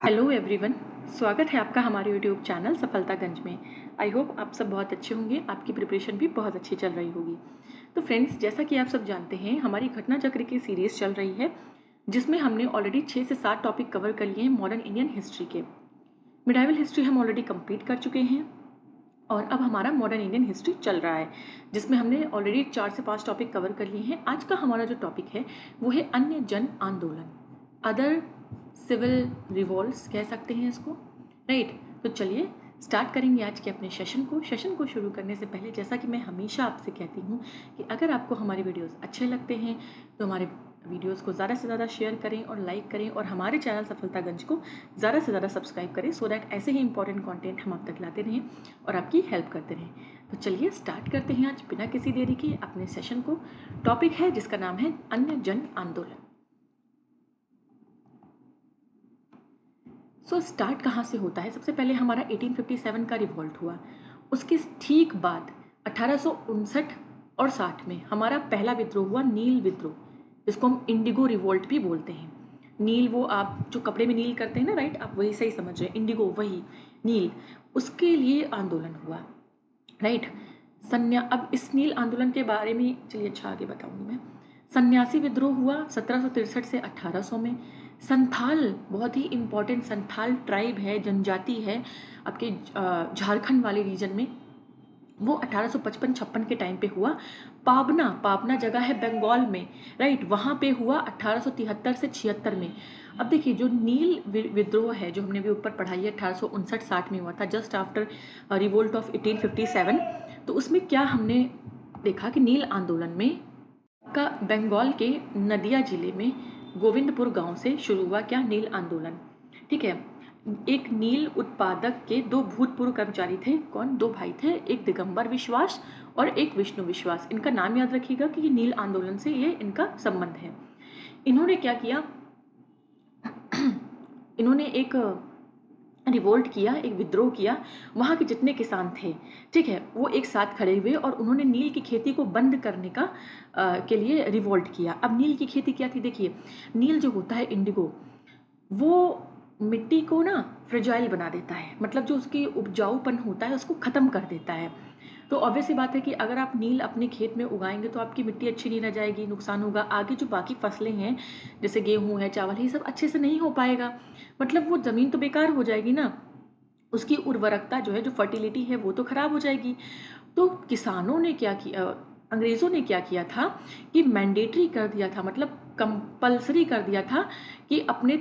Hello everyone, स्वागत है आपका हमारे यूट्यूब चैनल सफलतागंज में। आई होप आप सब बहुत अच्छे होंगे, आपकी प्रिपरेशन भी बहुत अच्छी चल रही होगी। तो फ्रेंड्स, जैसा कि आप सब जानते हैं, हमारी घटना चक्र की सीरीज़ चल रही है जिसमें हमने ऑलरेडी 6 से 7 टॉपिक कवर कर लिए हैं मॉडर्न इंडियन हिस्ट्री के। मिडाइवल हिस्ट्री हम ऑलरेडी कंप्लीट कर चुके हैं और अब हमारा मॉडर्न इंडियन हिस्ट्री चल रहा है जिसमें हमने ऑलरेडी 4 से 5 टॉपिक कवर कर लिए हैं। आज का हमारा जो टॉपिक है वो है अन्य जन आंदोलन, अदर सिविल रिवॉल्ट्स कह सकते हैं इसको, राइट। तो चलिए स्टार्ट करेंगे आज के अपने सेशन को शुरू करने से पहले जैसा कि मैं हमेशा आपसे कहती हूँ कि अगर आपको हमारे वीडियोस अच्छे लगते हैं तो हमारे वीडियोस को ज़्यादा से ज़्यादा शेयर करें और लाइक करें और हमारे चैनल सफलतागंज को ज़्यादा से ज़्यादा सब्सक्राइब करें सो दैट ऐसे ही इंपॉर्टेंट कंटेंट हम आप तक लाते रहें और आपकी हेल्प करते रहें। तो चलिए स्टार्ट करते हैं आज बिना किसी देरी के अपने सेशन को। टॉपिक है जिसका नाम है अन्य जन आंदोलन। स्टार्ट कहाँ से होता है? सबसे पहले हमारा 1857 का रिवॉल्ट हुआ। उसके ठीक बाद 1859 और 60 में हमारा पहला विद्रोह हुआ, नील विद्रोह, जिसको हम इंडिगो रिवोल्ट भी बोलते हैं। नील, वो आप जो कपड़े में नील करते हैं ना, राइट, आप वही सही समझ रहे हैं, इंडिगो वही नील, उसके लिए आंदोलन हुआ, राइट। अब इस नील आंदोलन के बारे में चलिए अच्छा आगे बताऊंगी मैं। सन्यासी विद्रोह हुआ 1763 से 1800 में। संथाल, बहुत ही इम्पोर्टेंट संथाल ट्राइब है, जनजाति है आपके झारखंड वाले रीजन में, वो 1855-56 के टाइम पे हुआ। पाबना जगह है बंगाल में, राइट, वहाँ पे हुआ 1873 से 76 में। अब देखिए, जो नील विद्रोह है जो हमने भी ऊपर पढ़ाई है 1859-60 में हुआ था, जस्ट आफ्टर रिवोल्ट ऑफ 1857। तो उसमें क्या हमने देखा कि नील आंदोलन में का बंगाल के नदिया जिले में गोविंदपुर गांव से शुरू हुआ। क्या? नील आंदोलन, ठीक है। एक नील उत्पादक के 2 भूतपूर्व कर्मचारी थे। कौन? 2 भाई थे, एक दिगंबर विश्वास और एक विष्णु विश्वास। इनका नाम याद रखिएगा कि ये नील आंदोलन से ये इनका संबंध है। इन्होंने क्या किया? इन्होंने एक रिवोल्ट किया, एक विद्रोह किया। वहाँ के जितने किसान थे, ठीक है, वो एक साथ खड़े हुए और उन्होंने नील की खेती को बंद करने का के लिए रिवोल्ट किया। अब नील की खेती क्या थी? देखिए, नील जो होता है इंडिगो, वो मिट्टी को ना फ्रेजाइल बना देता है, मतलब जो उसकी उपजाऊपन होता है उसको ख़त्म कर देता है। तो ऑब्वियस सी बात है कि अगर आप नील अपने खेत में उगाएंगे तो आपकी मिट्टी अच्छी नहीं रह जाएगी, नुकसान होगा। आगे जो बाकी फसलें हैं जैसे गेहूँ है, चावल है, ये सब अच्छे से नहीं हो पाएगा, मतलब वो ज़मीन तो बेकार हो जाएगी ना, उसकी उर्वरकता जो है, जो फर्टिलिटी है, वो तो ख़राब हो जाएगी। तो किसानों ने क्या किया, अंग्रेज़ों ने क्या किया था कि मैंडेटरी कर दिया था, मतलब कंपल्सरी कर दिया था कि अपने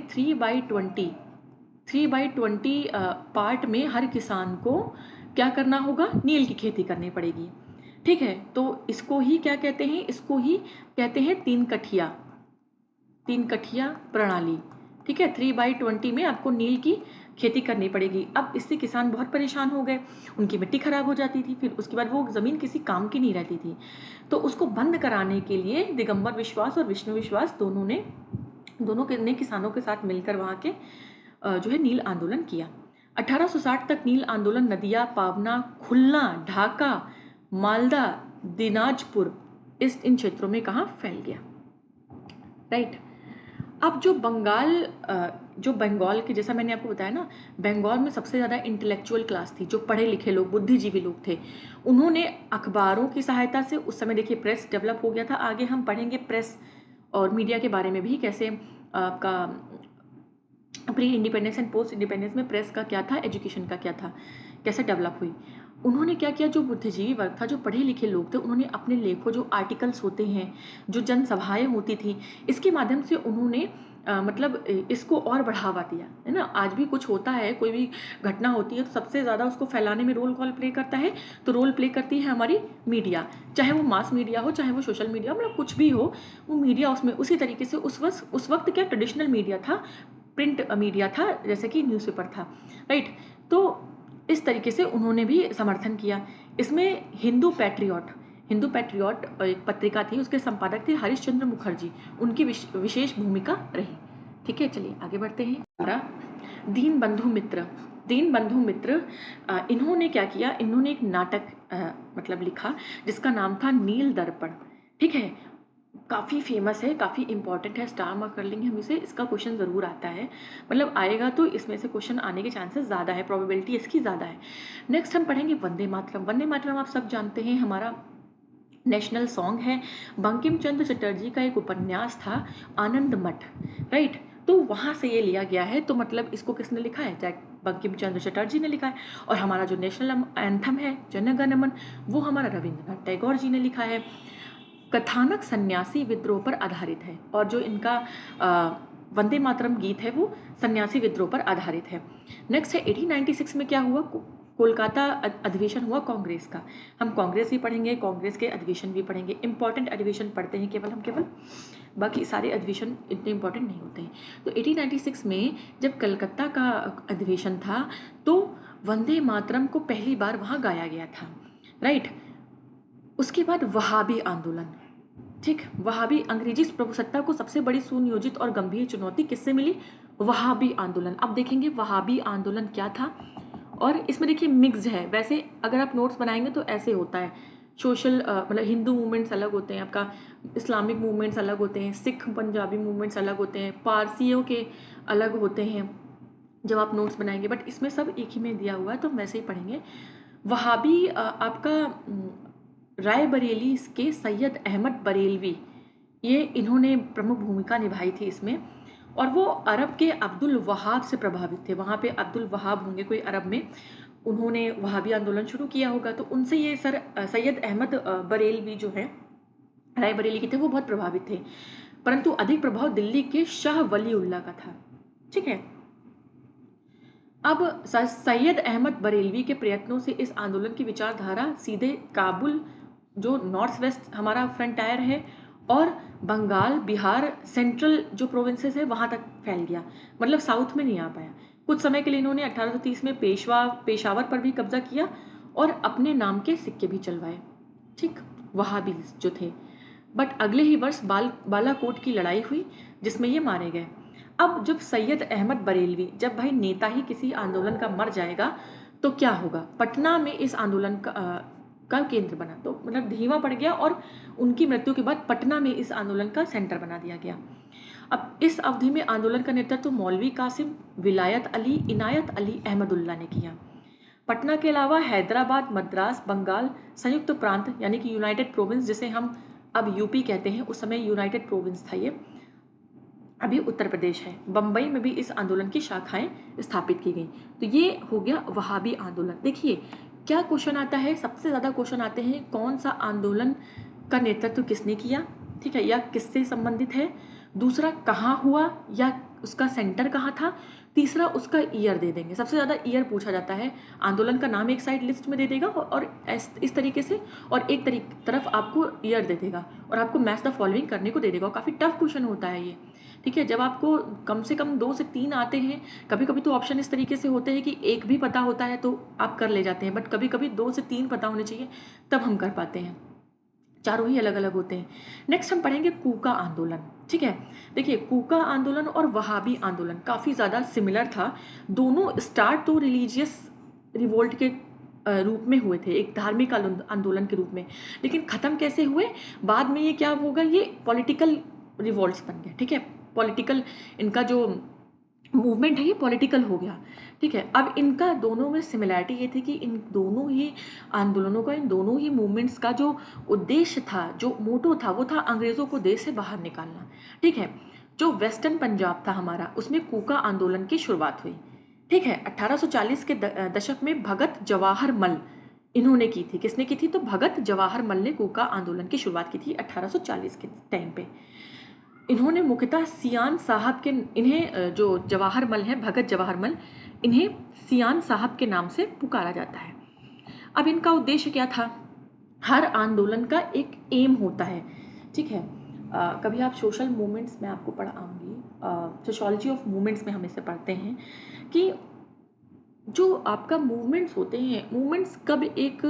3/20 पार्ट में हर किसान को क्या करना होगा? नील की खेती करनी पड़ेगी, ठीक है। तो इसको ही क्या कहते हैं? इसको ही कहते हैं 3 कठिया प्रणाली, ठीक है। 3/20 में आपको नील की खेती करनी पड़ेगी। अब इससे किसान बहुत परेशान हो गए, उनकी मिट्टी खराब हो जाती थी, फिर उसके बाद वो ज़मीन किसी काम की नहीं रहती थी। तो उसको बंद कराने के लिए दिगंबर विश्वास और विष्णु विश्वास दोनों ने किसानों के साथ मिलकर वहाँ के जो है नील आंदोलन किया। 1860 तक नील आंदोलन नदिया, पावना, खुलना, ढाका, मालदा, दिनाजपुर, इन क्षेत्रों में कहाँ फैल गया, राइट। अब जो बंगाल के, जैसा मैंने आपको बताया ना, बंगाल में सबसे ज़्यादा इंटेलेक्चुअल क्लास थी, जो पढ़े लिखे लोग, बुद्धिजीवी लोग थे। उन्होंने अखबारों की सहायता से, उस समय देखिए प्रेस डेवलप हो गया था, आगे हम पढ़ेंगे प्रेस और मीडिया के बारे में भी, कैसे आपका pre independence and post independence में प्रेस का क्या था, एजुकेशन का क्या था, कैसे डेवलप हुई। उन्होंने क्या किया, जो बुद्धिजीवी वर्ग था, जो पढ़े लिखे लोग थे, उन्होंने अपने लेखों, जो आर्टिकल्स होते हैं, जो जनसभाएं होती थी, इसके माध्यम से उन्होंने मतलब इसको और बढ़ावा दिया, है ना। आज भी कुछ होता है, कोई भी घटना होती है तो सबसे ज़्यादा उसको फैलाने में रोल कॉल प्ले करता है, तो रोल प्ले करती है हमारी मीडिया, चाहे वो मास मीडिया हो, चाहे वो सोशल मीडिया, मतलब कुछ भी हो, वो मीडिया उसमें उसी तरीके से उस वक्त क्या ट्रेडिशनल मीडिया था, प्रिंट मीडिया था, जैसे कि न्यूज़पेपर था, राइट। तो इस तरीके से उन्होंने भी समर्थन किया। इसमें हिंदू पैट्रियट एक पत्रिका थी, उसके संपादक थे हरिश्चंद्र मुखर्जी, उनकी विशेष भूमिका रही, ठीक है। चलिए आगे बढ़ते हैं। हमारा दीन बंधु मित्र, इन्होंने क्या किया, इन्होंने एक नाटक मतलब लिखा जिसका नाम था नील दर्पण, ठीक है। काफ़ी फेमस है, काफ़ी इंपॉर्टेंट है, स्टार मार्क कर लेंगे हम इसे, इसका क्वेश्चन ज़रूर आता है, मतलब आएगा तो इसमें से क्वेश्चन आने के चांसेस ज़्यादा है, प्रोबेबिलिटी इसकी ज़्यादा है। नेक्स्ट हम पढ़ेंगे वंदे मातरम। वंदे मातरम आप सब जानते हैं हमारा नेशनल सॉन्ग है। बंकिम चंद्र चटर्जी का एक उपन्यास था आनंद मठ, राइट, तो वहाँ से ये लिया गया है। तो मतलब इसको किसने लिखा है? बंकिम चंद्र चटर्जी ने लिखा है। और हमारा जो नेशनल एंथम है जन गण मन, वो हमारा रविंद्रनाथ टैगोर जी ने लिखा है। कथानक सन्यासी विद्रोह पर आधारित है, और जो इनका वंदे मातरम गीत है वो सन्यासी विद्रोह पर आधारित है। नेक्स्ट है 1896 में क्या हुआ? कोलकाता अधिवेशन हुआ कांग्रेस का। हम कांग्रेस भी पढ़ेंगे, कांग्रेस के अधिवेशन भी पढ़ेंगे। इंपॉर्टेंट अधिवेशन पढ़ते हैं केवल, बाकी सारे अधिवेशन इतने इंपॉर्टेंट नहीं होते हैं। तो 1896 में जब कलकत्ता का अधिवेशन था तो वंदे मातरम को पहली बार वहाँ गाया गया था, राइट। उसके बाद वहाबी आंदोलन, ठीक, वहाबी अंग्रेजी प्रभुसत्ता को सबसे बड़ी सुनियोजित और गंभीर चुनौती किससे मिली? वहाबी आंदोलन। अब देखेंगे वहाबी आंदोलन क्या था, और इसमें देखिए मिक्स्ड है। वैसे अगर आप नोट्स बनाएंगे तो ऐसे होता है, सोशल मतलब हिंदू मूवमेंट्स अलग होते हैं, आपका इस्लामिक मूवमेंट्स अलग होते हैं, सिख पंजाबी मूवमेंट्स अलग होते हैं, पारसियों के अलग होते हैं जब आप नोट्स बनाएंगे, बट इसमें सब एक ही में दिया हुआ है तो हम वैसे ही पढ़ेंगे। वहाबी आपका रायबरेली के सैयद अहमद बरेलवी, ये इन्होंने प्रमुख भूमिका निभाई थी इसमें, और वो अरब के अब्दुल वहाब से प्रभावित थे। वहाँ पे अब्दुल वहाब होंगे कोई अरब में, उन्होंने वहाबी आंदोलन शुरू किया होगा, तो उनसे ये सैयद अहमद बरेलवी जो है रायबरेली के थे, वो बहुत प्रभावित थे, परंतु अधिक प्रभाव दिल्ली के शाह वलीउल्लाह का था, ठीक है। अब सैयद अहमद बरेलवी के प्रयत्नों से इस आंदोलन की विचारधारा सीधे काबुल, जो नॉर्थ वेस्ट हमारा फ्रंटायर है, और बंगाल, बिहार, सेंट्रल जो प्रोविंसेस है वहाँ तक फैल गया, मतलब साउथ में नहीं आ पाया। कुछ समय के लिए इन्होंने 1830 में पेशावर पर भी कब्जा किया और अपने नाम के सिक्के भी चलवाए, ठीक, वहाबी जो थे। बट अगले ही वर्ष बालाकोट की लड़ाई हुई जिसमें ये मारे गए। अब जब सैयद अहमद बरेलवी, जब भाई नेता ही किसी आंदोलन का मर जाएगा तो क्या होगा? पटना में इस आंदोलन का केंद्र बना, तो मतलब धीमा पड़ गया, और उनकी मृत्यु के बाद पटना में इस आंदोलन का सेंटर बना दिया गया। अब इस अवधि में आंदोलन का नेतृत्व मौलवी कासिम, विलायत अली, इनायत अली, अहमदुल्ला ने किया। पटना के अलावा हैदराबाद, मद्रास, बंगाल, संयुक्त प्रांत यानी कि यूनाइटेड प्रोविंस, जिसे हम अब यूपी कहते हैं, उस समय यूनाइटेड प्रोविंस था ये, अभी उत्तर प्रदेश है, बम्बई में भी इस आंदोलन की शाखाएं स्थापित की गई। तो ये हो गया वहाबी आंदोलन। देखिए क्या क्वेश्चन आता है, सबसे ज़्यादा क्वेश्चन आते हैं कौन सा आंदोलन का नेतृत्व किसने किया, ठीक है, या किससे संबंधित है, दूसरा कहाँ हुआ या उसका सेंटर कहाँ था, तीसरा उसका ईयर दे देंगे। सबसे ज़्यादा ईयर पूछा जाता है, आंदोलन का नाम एक साइड लिस्ट में दे देगा और इस तरीके से, और एक तरफ आपको ईयर दे देगा और आपको मैच द फॉलोइंग करने को दे देगा। काफ़ी टफ क्वेश्चन होता है ये, ठीक है। जब आपको कम से कम 2 से 3 आते हैं, कभी कभी तो ऑप्शन इस तरीके से होते हैं कि एक भी पता होता है तो आप कर ले जाते हैं, बट कभी कभी 2 से 3 पता होने चाहिए तब हम कर पाते हैं, चारों ही अलग अलग होते हैं। नेक्स्ट हम पढ़ेंगे कूका आंदोलन, ठीक है। देखिए कूका आंदोलन और वहाबी आंदोलन काफ़ी ज़्यादा सिमिलर था। दोनों स्टार्ट तो रिलीजियस रिवोल्ट के रूप में हुए थे, एक धार्मिक आंदोलन के रूप में, लेकिन ख़त्म कैसे हुए? बाद में ये क्या होगा, ये पॉलिटिकल रिवोल्ट्स बन गए, ठीक है। पॉलिटिकल, इनका जो मूवमेंट है ये पॉलिटिकल हो गया, ठीक है। अब इनका दोनों में सिमिलैरिटी ये थी कि इन दोनों ही आंदोलनों का, इन दोनों ही मूवमेंट्स का जो उद्देश्य था, जो मोटो था, वो था अंग्रेज़ों को देश से बाहर निकालना, ठीक है। जो वेस्टर्न पंजाब था हमारा, उसमें कूका आंदोलन की शुरुआत हुई, ठीक है। 1840 के दशक में भगत जवाहर मल इन्होंने की थी। किसने की थी? तो भगत जवाहर मल ने कूका आंदोलन की शुरुआत की थी 1840 के टाइम पे। इन्होंने मुख्यतः सियान साहब के, इन्हें जो जवाहर मल है, भगत जवाहर मल, इन्हें सियान साहब के नाम से पुकारा जाता है। अब इनका उद्देश्य क्या था? हर आंदोलन का एक एम होता है, ठीक है। कभी आप सोशल मूवमेंट्स में आपको पढ़ाऊंगी, सोशोलॉजी ऑफ मूवमेंट्स में हम इसे पढ़ते हैं कि जो आपका मूवमेंट्स होते हैं, मूवमेंट्स कब एक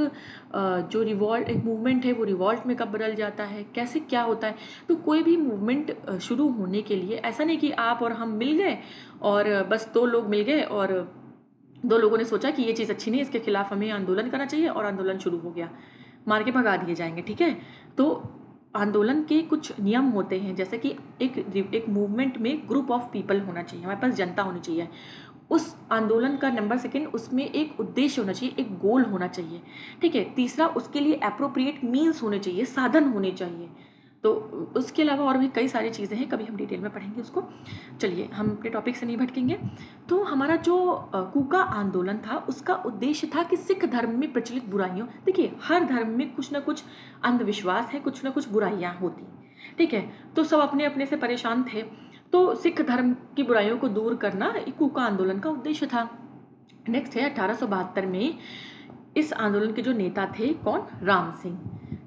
जो रिवॉल्ट, एक मूवमेंट है वो रिवॉल्ट में कब बदल जाता है, कैसे क्या होता है। तो कोई भी मूवमेंट शुरू होने के लिए ऐसा नहीं कि आप और हम मिल गए और बस 2 लोग मिल गए और 2 लोगों ने सोचा कि ये चीज़ अच्छी नहीं, इसके खिलाफ हमें आंदोलन करना चाहिए और आंदोलन शुरू हो गया, मार के भगा दिए जाएंगे, ठीक है। तो आंदोलन के कुछ नियम होते हैं, जैसे कि एक मूवमेंट में ग्रुप ऑफ पीपल होना चाहिए, हमारे पास जनता होनी चाहिए। उस आंदोलन का नंबर सेकंड, उसमें एक उद्देश्य होना चाहिए, एक गोल होना चाहिए, ठीक है। तीसरा, उसके लिए एप्रोप्रिएट मीन्स होने चाहिए, साधन होने चाहिए। तो उसके अलावा और भी कई सारी चीज़ें हैं, कभी हम डिटेल में पढ़ेंगे उसको। चलिए, हम अपने टॉपिक से नहीं भटकेंगे। तो हमारा जो कूका आंदोलन था, उसका उद्देश्य था कि सिख धर्म में प्रचलित बुराइयों, देखिए हर धर्म में कुछ ना कुछ अंधविश्वास है, कुछ ना कुछ बुराइयाँ होती, ठीक है। तो सब अपने अपने से परेशान थे, तो सिख धर्म की बुराइयों को दूर करना एक कूका आंदोलन का उद्देश्य था। नेक्स्ट है 1872 में इस आंदोलन के जो नेता थे, कौन? राम सिंह,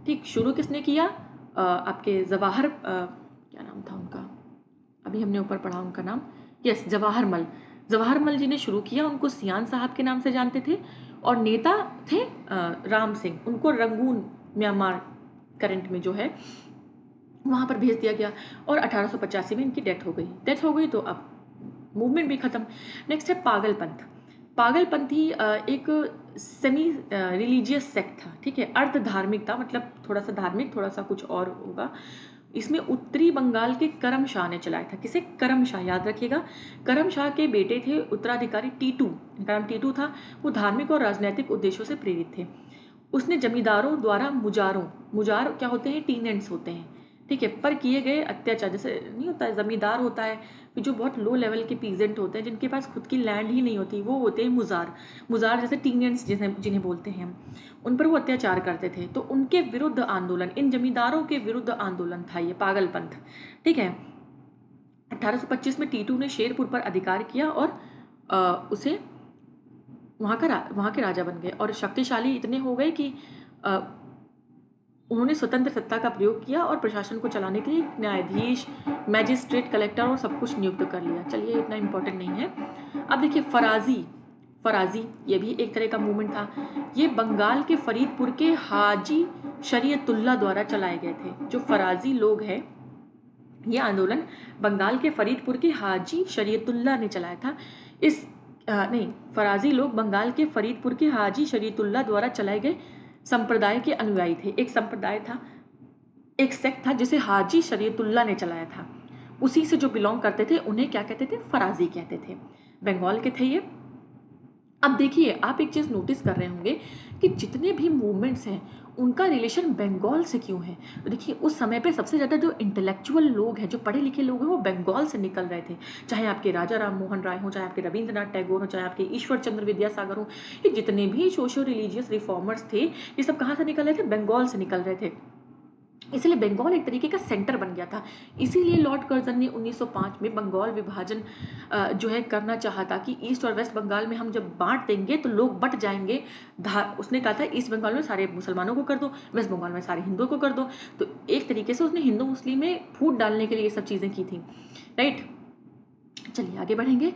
ठीक। शुरू किसने किया? आपके जवाहर क्या नाम था उनका, अभी हमने ऊपर पढ़ा उनका नाम, यस, जवाहरमल। जवाहरमल जी ने शुरू किया, उनको सियान साहब के नाम से जानते थे, और नेता थे राम सिंह। उनको रंगून, म्यांमार करंट में जो है, वहाँ पर भेज दिया गया, और 1885 में इनकी डेथ हो गई। तो अब मूवमेंट भी खत्म। नेक्स्ट है पागलपंथ। पागलपंथी एक सेमी रिलीजियस सेक्ट था, ठीक है, अर्ध धार्मिक था, मतलब थोड़ा सा धार्मिक, थोड़ा सा कुछ और होगा। इसमें उत्तरी बंगाल के करम शाह ने चलाया था। किसे? करम शाह, याद रखिएगा। करम शाह के बेटे थे उत्तराधिकारी टीटू, इनका नाम टीटू था। वो धार्मिक और राजनीतिक उद्देश्यों से प्रेरित थे। उसने जमींदारों द्वारा मुजार क्या होते हैं? टीनेंट्स होते हैं, ठीक है, पर किए गए अत्याचार, जैसे नहीं होता है जमींदार होता है, जो बहुत लो लेवल के पीजेंट होते हैं, जिनके पास खुद की लैंड ही नहीं होती, वो होते हैं मुजार जैसे टीनेंट्स जिन्हें बोलते हैं हम, उन पर वो अत्याचार करते थे। तो उनके विरुद्ध आंदोलन, इन जमींदारों के विरुद्ध आंदोलन था ये पागलपंथ, ठीक है। 1825 में टीटू ने शेरपुर पर अधिकार किया, और उसे वहाँ के राजा बन गए, और शक्तिशाली इतने हो गए कि उन्होंने स्वतंत्र सत्ता का प्रयोग किया, और प्रशासन को चलाने के लिए न्यायाधीश, मैजिस्ट्रेट, कलेक्टर और सब कुछ नियुक्त कर लिया। चलिए, इतना इम्पोर्टेंट नहीं है। अब देखिए, फराजी ये भी एक तरह का मूवमेंट था। ये बंगाल के फरीदपुर के हाजी शरीयतुल्लाह द्वारा चलाए गए थे। जो फराजी लोग हैं, ये आंदोलन बंगाल के फरीदपुर के हाजी शरीयतुल्लाह ने चलाया था। फराजी लोग बंगाल के फरीदपुर के हाजी शरीयतुल्लाह द्वारा चलाए गए संप्रदाय के अनुयायी थे। एक संप्रदाय था, एक सेक्ट था, जिसे हाजी शरीयतुल्लाह ने चलाया था। उसी से जो बिलोंग करते थे, उन्हें क्या कहते थे? फराजी कहते थे। बंगाल के थे ये। अब देखिए, आप एक चीज़ नोटिस कर रहे होंगे कि जितने भी मूवमेंट्स हैं, उनका रिलेशन बंगाल से क्यों है। तो देखिए, उस समय पे सबसे ज़्यादा जो इंटेलेक्चुअल लोग हैं, जो पढ़े लिखे लोग हैं, वो बंगाल से निकल रहे थे। चाहे आपके राजा राम मोहन राय हो, चाहे आपके रविंद्रनाथ टैगोर हो, चाहे आपके ईश्वर चंद्र विद्यासागर हो, ये जितने भी सोशो रिलीजियस रिफॉर्मर्स थे, ये सब कहाँ से निकल रहे थे? बंगाल से निकल रहे थे। इसलिए बंगाल एक तरीके का सेंटर बन गया था। इसीलिए लॉर्ड कर्जन ने 1905 में बंगाल विभाजन जो है करना चाहा था, कि ईस्ट और वेस्ट बंगाल में हम जब बांट देंगे तो लोग बट जाएंगे। उसने कहा था, ईस्ट बंगाल में सारे मुसलमानों को कर दो, वेस्ट बंगाल में सारे हिंदुओं को कर दो। तो एक तरीके से उसने हिंदू मुस्लिम में फूट डालने के लिए ये सब चीज़ें की थी, राइट। चलिए आगे बढ़ेंगे।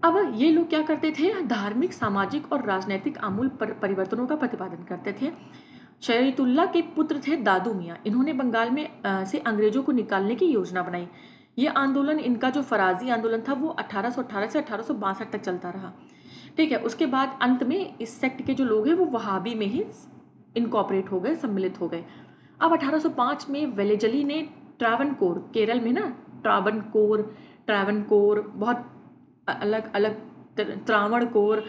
अब ये लोग क्या करते थे? धार्मिक, सामाजिक और राजनीतिक आमूल परिवर्तनों का प्रतिपादन करते थे। शरीयतुल्लाह के पुत्र थे दादू मियाँ। इन्होंने बंगाल में से अंग्रेजों को निकालने की योजना बनाई। ये आंदोलन, इनका जो फराजी आंदोलन था, वो 1818 से 1862 तक चलता रहा, ठीक है। उसके बाद अंत में इस सेक्ट के जो लोग हैं, वो वहाबी में ही इनकॉपरेट हो गए, सम्मिलित हो गए। अब 1805 में वेलेजली ने ट्रावनकोर, केरल में ना, ट्रावनकोर बहुत अलग अलग, त्रावणकोर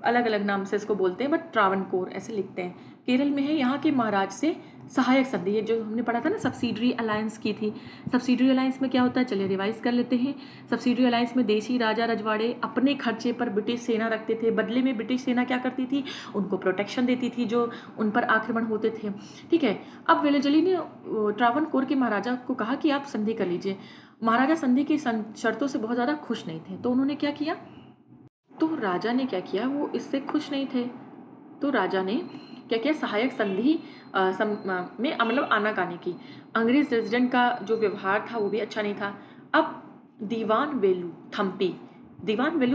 अलग अलग नाम से इसको बोलते हैं, बट ट्रावनकोर ऐसे लिखते हैं। केरल में है। यहाँ के महाराज से सहायक संधि, ये जो हमने पढ़ा था ना, सब्सिडरी अलायंस की थी। सब्सिडरी अलायंस में क्या होता है? चलिए रिवाइज कर लेते हैं। सब्सिडरी अलायंस में देशी राजा रजवाड़े अपने खर्चे पर ब्रिटिश सेना रखते थे। बदले में ब्रिटिश सेना क्या करती थी? उनको प्रोटेक्शन देती थी जो उन पर आक्रमण होते थे, ठीक है। अब वेलेजली ने ट्रावनकोर के महाराजा को कहा कि आप संधि कर लीजिए। महाराजा संधि की शर्तों से बहुत ज़्यादा खुश नहीं थे, तो उन्होंने क्या किया? तो राजा ने क्या किया? वो इससे खुश नहीं थे, तो राजा ने क्या किया? सहायक संधि में मतलब आनाकानी की। अंग्रेज रेजिडेंट का जो व्यवहार था वो भी अच्छा नहीं था। अब दीवान वेलू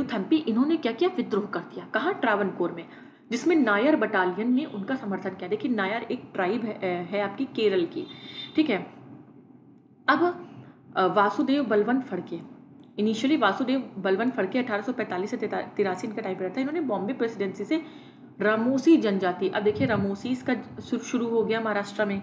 थम्पी इन्होंने क्या किया? विद्रोह कर दिया। कहाँ? ट्रावनकोर में, जिसमें नायर बटालियन ने उनका समर्थन किया। देखिए, नायर एक ट्राइब है आपकी केरल की, ठीक है। अब वासुदेव बलवंत फड़के, इनिशियली वासुदेव बलवंत फड़के 1845 से 83 इनका टाइम रहता है। इन्होंने बॉम्बे प्रेसिडेंसी से रामोसी जनजाति, अब देखिए रामोसी का शुरू हो गया महाराष्ट्र में,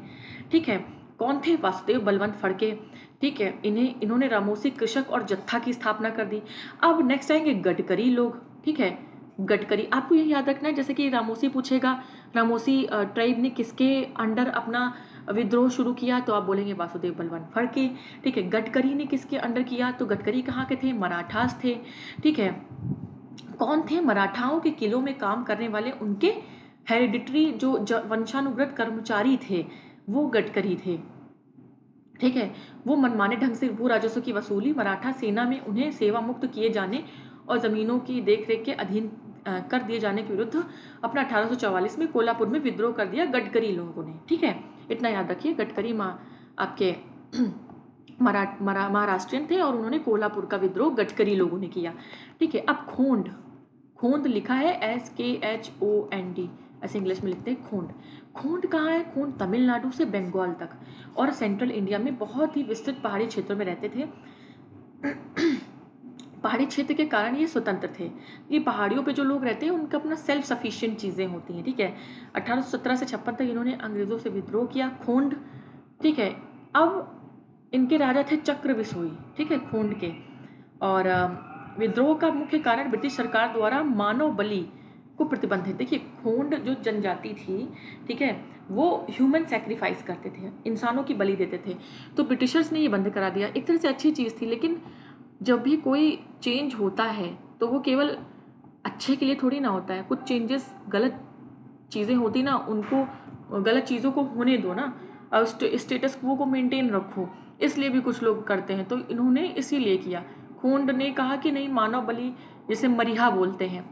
ठीक है, कौन थे? वासुदेव बलवंत फड़के, ठीक है। इन्होंने रामोसी कृषक और जत्था की स्थापना कर दी। अब नेक्स्ट आएंगे गडकरी लोग, ठीक है। गडकरी, आपको ये याद रखना है, जैसे कि रामोसी पूछेगा, रामोसी ट्राइब ने किसके अंडर अपना विद्रोह शुरू किया, तो आप बोलेंगे वासुदेव बलवंत फड़के, ठीक है। गडकरी ने किसके अंडर किया, तो गडकरी कहाँ के थे? मराठास थे, ठीक है। कौन थे? मराठाओं के किलों में काम करने वाले उनके हेरिडिटरी जो वंशानुगत कर्मचारी थे, वो गडकरी थे, ठीक है। वो मनमाने ढंग से भू राजस्व की वसूली, मराठा सेना में उन्हें सेवा मुक्त किए जाने और जमीनों की देखरेख के अधीन कर दिए जाने के विरुद्ध अपना 1844 में कोल्हापुर में विद्रोह कर दिया गडकरी लोगों ने, ठीक है। इतना याद रखिए, गडकरी आपके महाराष्ट्रियन थे और उन्होंने कोल्हापुर का विद्रोह गडकरी लोगों ने किया, ठीक है। अब खोंड, खोंड लिखा है SKHOND, ऐसे इंग्लिश में लिखते हैं खोंड। खोंड कहाँ है? खोंड तमिलनाडु से बंगाल तक और सेंट्रल इंडिया में बहुत ही विस्तृत पहाड़ी क्षेत्रों में रहते थे। पहाड़ी क्षेत्र के कारण ये स्वतंत्र थे। ये पहाड़ियों पे जो लोग रहते हैं उनका अपना सेल्फ सफिशिएंट चीज़ें होती हैं, ठीक है। 1817 से 56 तक इन्होंने अंग्रेज़ों से विद्रोह किया, खोंड, ठीक है। अब इनके राजा थे चक्र बिसोई, ठीक है, खोंड के। और विद्रोह का मुख्य कारण ब्रिटिश सरकार द्वारा मानव बलि को प्रतिबंधित, देखिए खोंड जो जनजाति थी, ठीक है, वो ह्यूमन सेक्रीफाइस करते थे, इंसानों की बलि देते थे, तो ब्रिटिशर्स ने ये बंद करा दिया। एक तरह से अच्छी चीज़ थी, लेकिन जब भी कोई चेंज होता है तो वो केवल अच्छे के लिए थोड़ी ना होता है। कुछ चेंजेस, गलत चीज़ें होती ना, उनको, गलत चीज़ों को होने दो ना, और स्टेटस क्वो को मेंटेन रखो, इसलिए भी कुछ लोग करते हैं। तो इन्होंने इसीलिए किया। खोंड ने कहा कि नहीं, मानव बलि, जैसे मरिहा बोलते हैं,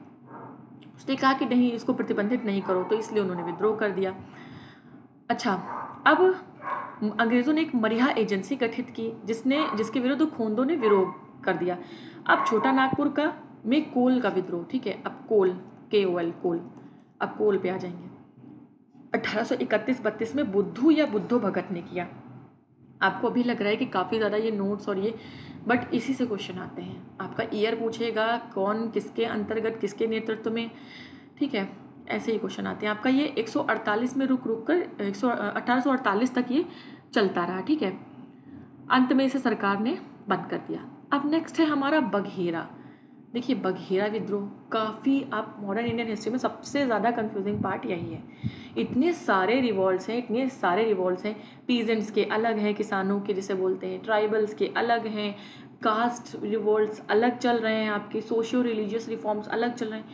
उसने कहा कि नहीं, इसको प्रतिबंधित नहीं करो, तो इसलिए उन्होंने विद्रोह कर दिया। अच्छा, अब अंग्रेज़ों ने एक मरिहा एजेंसी गठित की जिसके विरुद्ध खोंदों ने विरोध कर दिया। अब छोटा नागपुर का में कोल का विद्रोह, ठीक है। अब कोल, KOL, कोल, अब कोल पे आ जाएंगे। 1831-32 में बुद्धू या बुद्धो भगत ने किया। आपको अभी लग रहा है कि काफ़ी ज़्यादा ये नोट्स और ये, बट इसी से क्वेश्चन आते हैं। आपका ईयर पूछेगा, कौन किसके अंतर्गत, किसके नेतृत्व में, ठीक है, ऐसे ही क्वेश्चन आते हैं। आपका ये 148 में रुक कर 1848 तक ये चलता रहा, ठीक है। अंत में इसे सरकार ने बंद कर दिया। अब नेक्स्ट है हमारा बघेरा। देखिए बघेरा विद्रोह काफ़ी, आप मॉडर्न इंडियन हिस्ट्री में सबसे ज़्यादा कंफ्यूजिंग पार्ट यही है। इतने सारे रिवॉल्ट्स हैं, पीजेंट्स के अलग हैं, किसानों के जिसे बोलते हैं, ट्राइबल्स के अलग हैं, कास्ट रिवॉल्ट्स अलग चल रहे हैं, आपके सोशियो रिलीजियस रिफॉर्म्स अलग चल रहे हैं।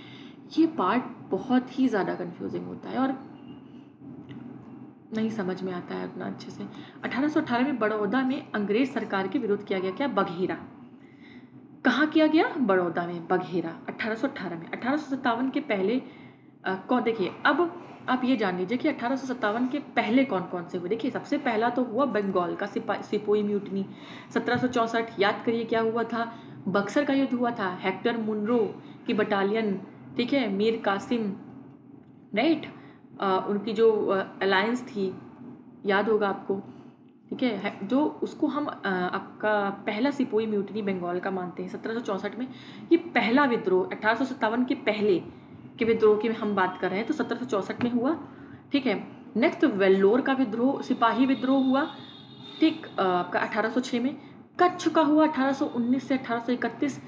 ये पार्ट बहुत ही ज़्यादा कंफ्यूजिंग होता है और नहीं समझ में आता है उतना अच्छे से। 1818 में बड़ौदा में अंग्रेज सरकार के विरुद्ध किया गया क्या? बघेरा। कहाँ किया गया? बड़ौदा में, बघेरा, 1818 में। 1857 के पहले कौन, देखिए अब आप ये जान लीजिए कि 1857 के पहले कौन कौन से हुए। देखिए सबसे पहला तो हुआ बंगाल का सिपोई म्यूटनी, 1764, याद करिए क्या हुआ था। बक्सर का युद्ध हुआ था, हेक्टर मुनरो की बटालियन, ठीक है, मीर कासिम, राइट, उनकी जो अलायंस थी, याद होगा आपको, ठीक है, जो उसको हम आपका पहला सिपोई म्यूटनी बंगाल का मानते हैं 1764 में। ये पहला विद्रोह 1857 के पहले के विद्रोह की हम बात कर रहे हैं, तो 1764 में हुआ, ठीक है। नेक्स्ट वेल्लोर का विद्रोह, सिपाही विद्रोह हुआ, ठीक, आपका 1806 में। कच्छ का हुआ 1819 से 1831,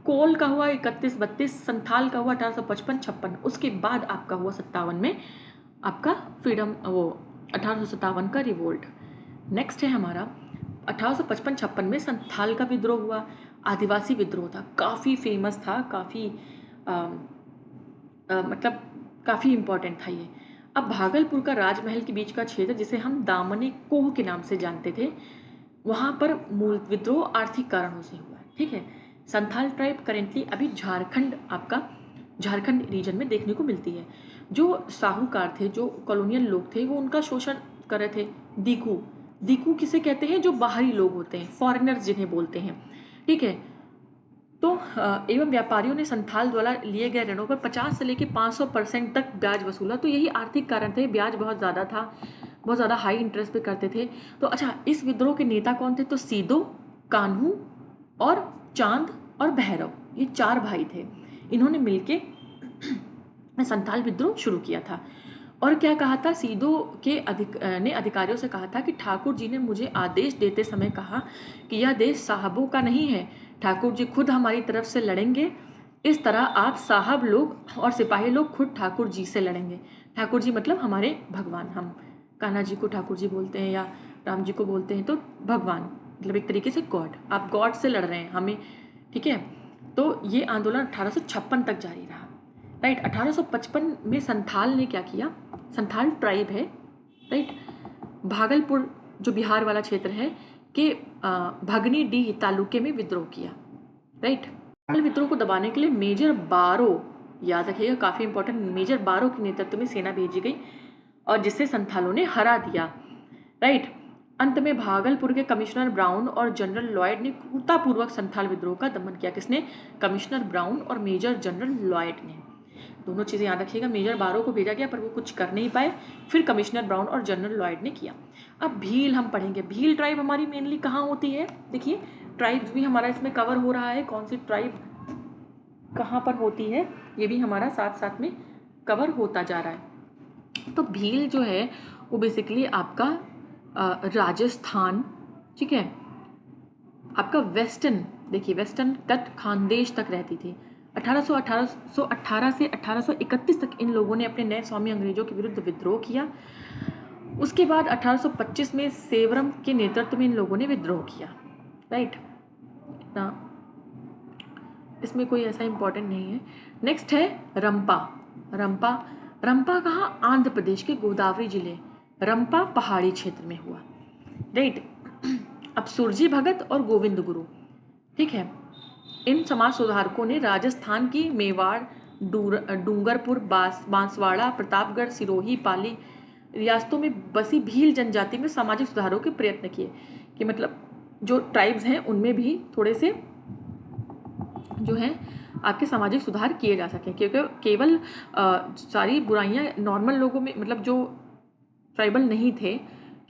कोल का हुआ 31-32, संथाल का हुआ 1855-56। उसके बाद आपका हुआ 57 में आपका फ्रीडम, वो 1857 का रिवोल्ट। नेक्स्ट है हमारा 1855-56 में संथाल का विद्रोह हुआ, आदिवासी विद्रोह था, काफ़ी फेमस था, काफ़ी मतलब काफ़ी इम्पोर्टेंट था ये। अब भागलपुर का राजमहल के बीच का क्षेत्र जिसे हम दामने कोह के नाम से जानते थे, वहाँ पर मूल विद्रोह आर्थिक कारणों से हुआ है, ठीक है। संथाल ट्राइब करेंटली अभी झारखंड रीजन में देखने को मिलती है। जो साहूकार थे, जो कॉलोनियल लोग थे, वो उनका शोषण कर रहे थे। दीकू किसे कहते हैं? जो बाहरी लोग होते हैं, फॉरेनर्स जिन्हें बोलते हैं, ठीक है। तो एवं व्यापारियों ने संथाल द्वारा लिए गए ऋणों पर 50 से लेकर 500% तक ब्याज वसूला। तो यही आर्थिक कारण थे, ब्याज बहुत ज़्यादा था, बहुत ज़्यादा हाई इंटरेस्ट पे करते थे। तो अच्छा, इस विद्रोह के नेता कौन थे? तो सीदो, कान्हू और चांद और भैरव, ये 4 भाई थे। इन्होंने मिलके संथाल विद्रोह शुरू किया था। और क्या कहा था, सीधो के अधिकारियों से कहा था कि ठाकुर जी ने मुझे आदेश देते समय कहा कि यह देश साहबों का नहीं है, ठाकुर जी खुद हमारी तरफ से लड़ेंगे। इस तरह आप साहब लोग और सिपाही लोग खुद ठाकुर जी से लड़ेंगे। ठाकुर जी मतलब हमारे भगवान, हम कान्हा जी को ठाकुर जी बोलते हैं या राम जी को बोलते हैं तो भगवान, मतलब एक तरीके से गॉड, आप गॉड से लड़ रहे हैं हमें, ठीक है। तो ये आंदोलन 1856 तक जारी रहा, राइट। 1855 में संथाल ने क्या किया, संथाल ट्राइब है, राइट, भागलपुर जो बिहार वाला क्षेत्र है के भगनी डी तालुके में विद्रोह किया, राइट। विद्रोह को दबाने के लिए मेजर बारो, याद रखिएगा काफी इंपॉर्टेंट, मेजर बारो के नेतृत्व में सेना भेजी गई और जिसे संथालों ने हरा दिया, राइट। अंत में भागलपुर के कमिश्नर ब्राउन और जनरल लॉयड ने क्रूरतापूर्वक संथाल विद्रोह का दमन किया। किसने, कमिश्नर ब्राउन और मेजर जनरल लॉयड ने। दोनों चीज़ें याद रखिएगा, मेजर बारो को भेजा गया पर वो कुछ कर नहीं पाए, फिर कमिश्नर ब्राउन और जनरल लॉयड ने किया। अब भील हम पढ़ेंगे, भील ट्राइब हमारी मेनली कहाँ होती है, देखिए ट्राइब्स भी हमारा इसमें कवर हो रहा है, कौन सी ट्राइब कहाँ पर होती है ये भी हमारा साथ साथ में कवर होता जा रहा है। तो भील जो है वो बेसिकली आपका राजस्थान, ठीक है, आपका वेस्टर्न, देखिए वेस्टर्न तट खानदेश तक रहती थी। 1818 से 1831 तक इन लोगों ने अपने नए स्वामी अंग्रेजों के विरुद्ध विद्रोह किया। उसके बाद 1825 में सेवरम के नेतृत्व में इन लोगों ने विद्रोह किया, राइट ना, इसमें कोई ऐसा इंपॉर्टेंट नहीं है। नेक्स्ट है रंपा। रंपा, रंपा कहाँ, आंध्र प्रदेश के गोदावरी जिले, रंपा पहाड़ी क्षेत्र में हुआ, राइट। अब सुरजी भगत और गोविंद गुरु, ठीक है, इन समाज सुधारकों ने राजस्थान की मेवाड़, डूंगरपुर, बांसवाड़ा, प्रतापगढ़, सिरोही, पाली रियासतों में बसी भील जनजाति में सामाजिक सुधारों के प्रयत्न किए कि मतलब जो ट्राइब्स हैं उनमें भी थोड़े से जो है आपके सामाजिक सुधार किए जा सकें, क्योंकि केवल सारी बुराइयां नॉर्मल लोगों में, मतलब जो ट्राइबल नहीं थे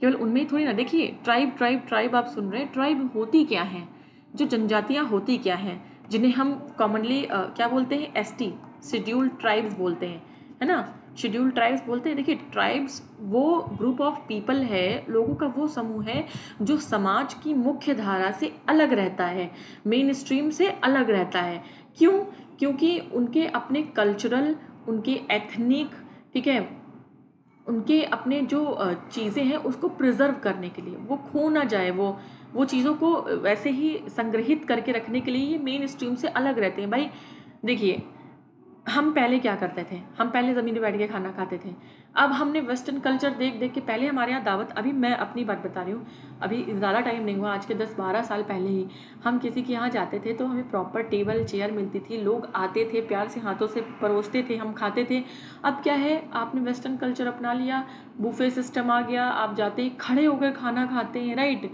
केवल उनमें ही थोड़ी ना। देखिए ट्राइब ट्राइब ट्राइब आप सुन रहे हैं, ट्राइब होती क्या हैं, जो जनजातियां होती क्या हैं, जिन्हें हम कॉमनली क्या बोलते हैं, एसटी, शेड्यूल्ड ट्राइब्स बोलते हैं, है ना, शेड्यूल्ड ट्राइब्स बोलते हैं। देखिए ट्राइब्स वो ग्रुप ऑफ पीपल है, लोगों का वो समूह है जो समाज की मुख्य धारा से अलग रहता है, मेन स्ट्रीम से अलग रहता है। क्यों, क्योंकि उनके अपने कल्चरल, उनके एथनिक, ठीक है, उनके अपने जो चीज़ें हैं उसको प्रिजर्व करने के लिए, वो खो ना जाए, वो चीज़ों को वैसे ही संग्रहित करके रखने के लिए ये मेन स्ट्रीम से अलग रहते हैं। भाई देखिए हम पहले क्या करते थे, हम पहले ज़मीन पर बैठ के खाना खाते थे, अब हमने वेस्टर्न कल्चर देख देख के, पहले हमारे यहाँ दावत, अभी मैं अपनी बात बता रही हूँ, अभी ज़्यादा टाइम नहीं हुआ, आज के 10-12 साल पहले ही हम किसी के यहाँ जाते थे तो हमें प्रॉपर टेबल चेयर मिलती थी, लोग आते थे प्यार से हाथों से परोसते थे, हम खाते थे। अब क्या है, आपने वेस्टर्न कल्चर अपना लिया, बुफे सिस्टम आ गया, आप जाते ही खड़े होकर खाना खाते हैं, राइट।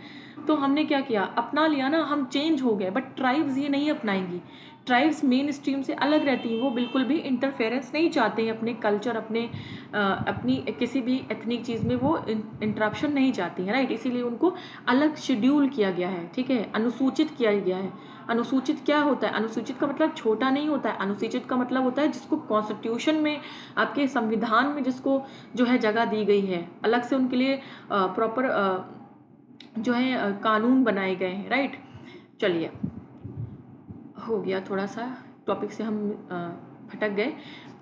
तो हमने क्या किया, अपना लिया ना, हम चेंज हो गए, बट ट्राइब्स ये नहीं अपनाएंगी। ट्राइब्स मेन स्ट्रीम से अलग रहती हैं, वो बिल्कुल भी इंटरफेरेंस नहीं चाहते हैं अपने कल्चर, अपनी किसी भी एथनिक चीज़ में वो इंटरप्शन नहीं चाहती हैं, राइट। इसीलिए उनको अलग शेड्यूल किया गया है, ठीक है, अनुसूचित किया गया है। अनुसूचित क्या होता है, अनुसूचित का मतलब छोटा नहीं होता है, अनुसूचित का मतलब होता है जिसको कॉन्स्टिट्यूशन में, आपके संविधान में जिसको जो है जगह दी गई है, अलग से उनके लिए प्रॉपर जो है कानून बनाए गए हैं, राइट। चलिए हो गया, थोड़ा सा टॉपिक से हम भटक गए।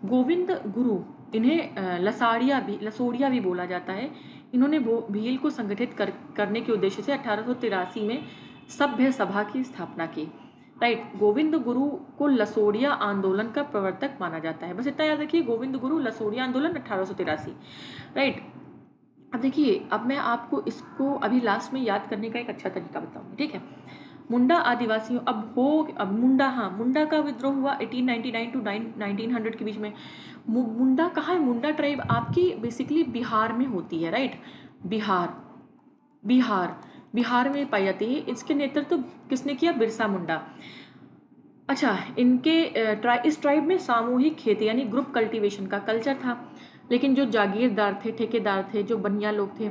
गोविंद गुरु, इन्हें लसोड़िया भी बोला जाता है। इन्होंने भील को संगठित करने के उद्देश्य से 1883 में सभ्य सभा की स्थापना की, राइट। गोविंद गुरु को लसोड़िया आंदोलन का प्रवर्तक माना जाता है, बस इतना याद रखिए, गोविंद गुरु लसोड़िया आंदोलन 1883, राइट। अब देखिए, अब मैं आपको इसको अभी लास्ट में याद करने का एक अच्छा तरीका बताऊंगी, ठीक है। मुंडा आदिवासियों, अब मुंडा, हाँ, मुंडा का विद्रोह हुआ 1899 टू 1900 के बीच में। मुंडा कहाँ है, मुंडा ट्राइब आपकी बेसिकली बिहार में होती है, राइट। बिहार में पाई जाती है। इसके नेतृत्व किसने किया, बिरसा मुंडा। अच्छा, इस ट्राइब में सामूहिक खेती यानी ग्रुप कल्टीवेशन का कल्चर था, लेकिन जो जागीरदार थे, ठेकेदार थे, जो बनिया लोग थे,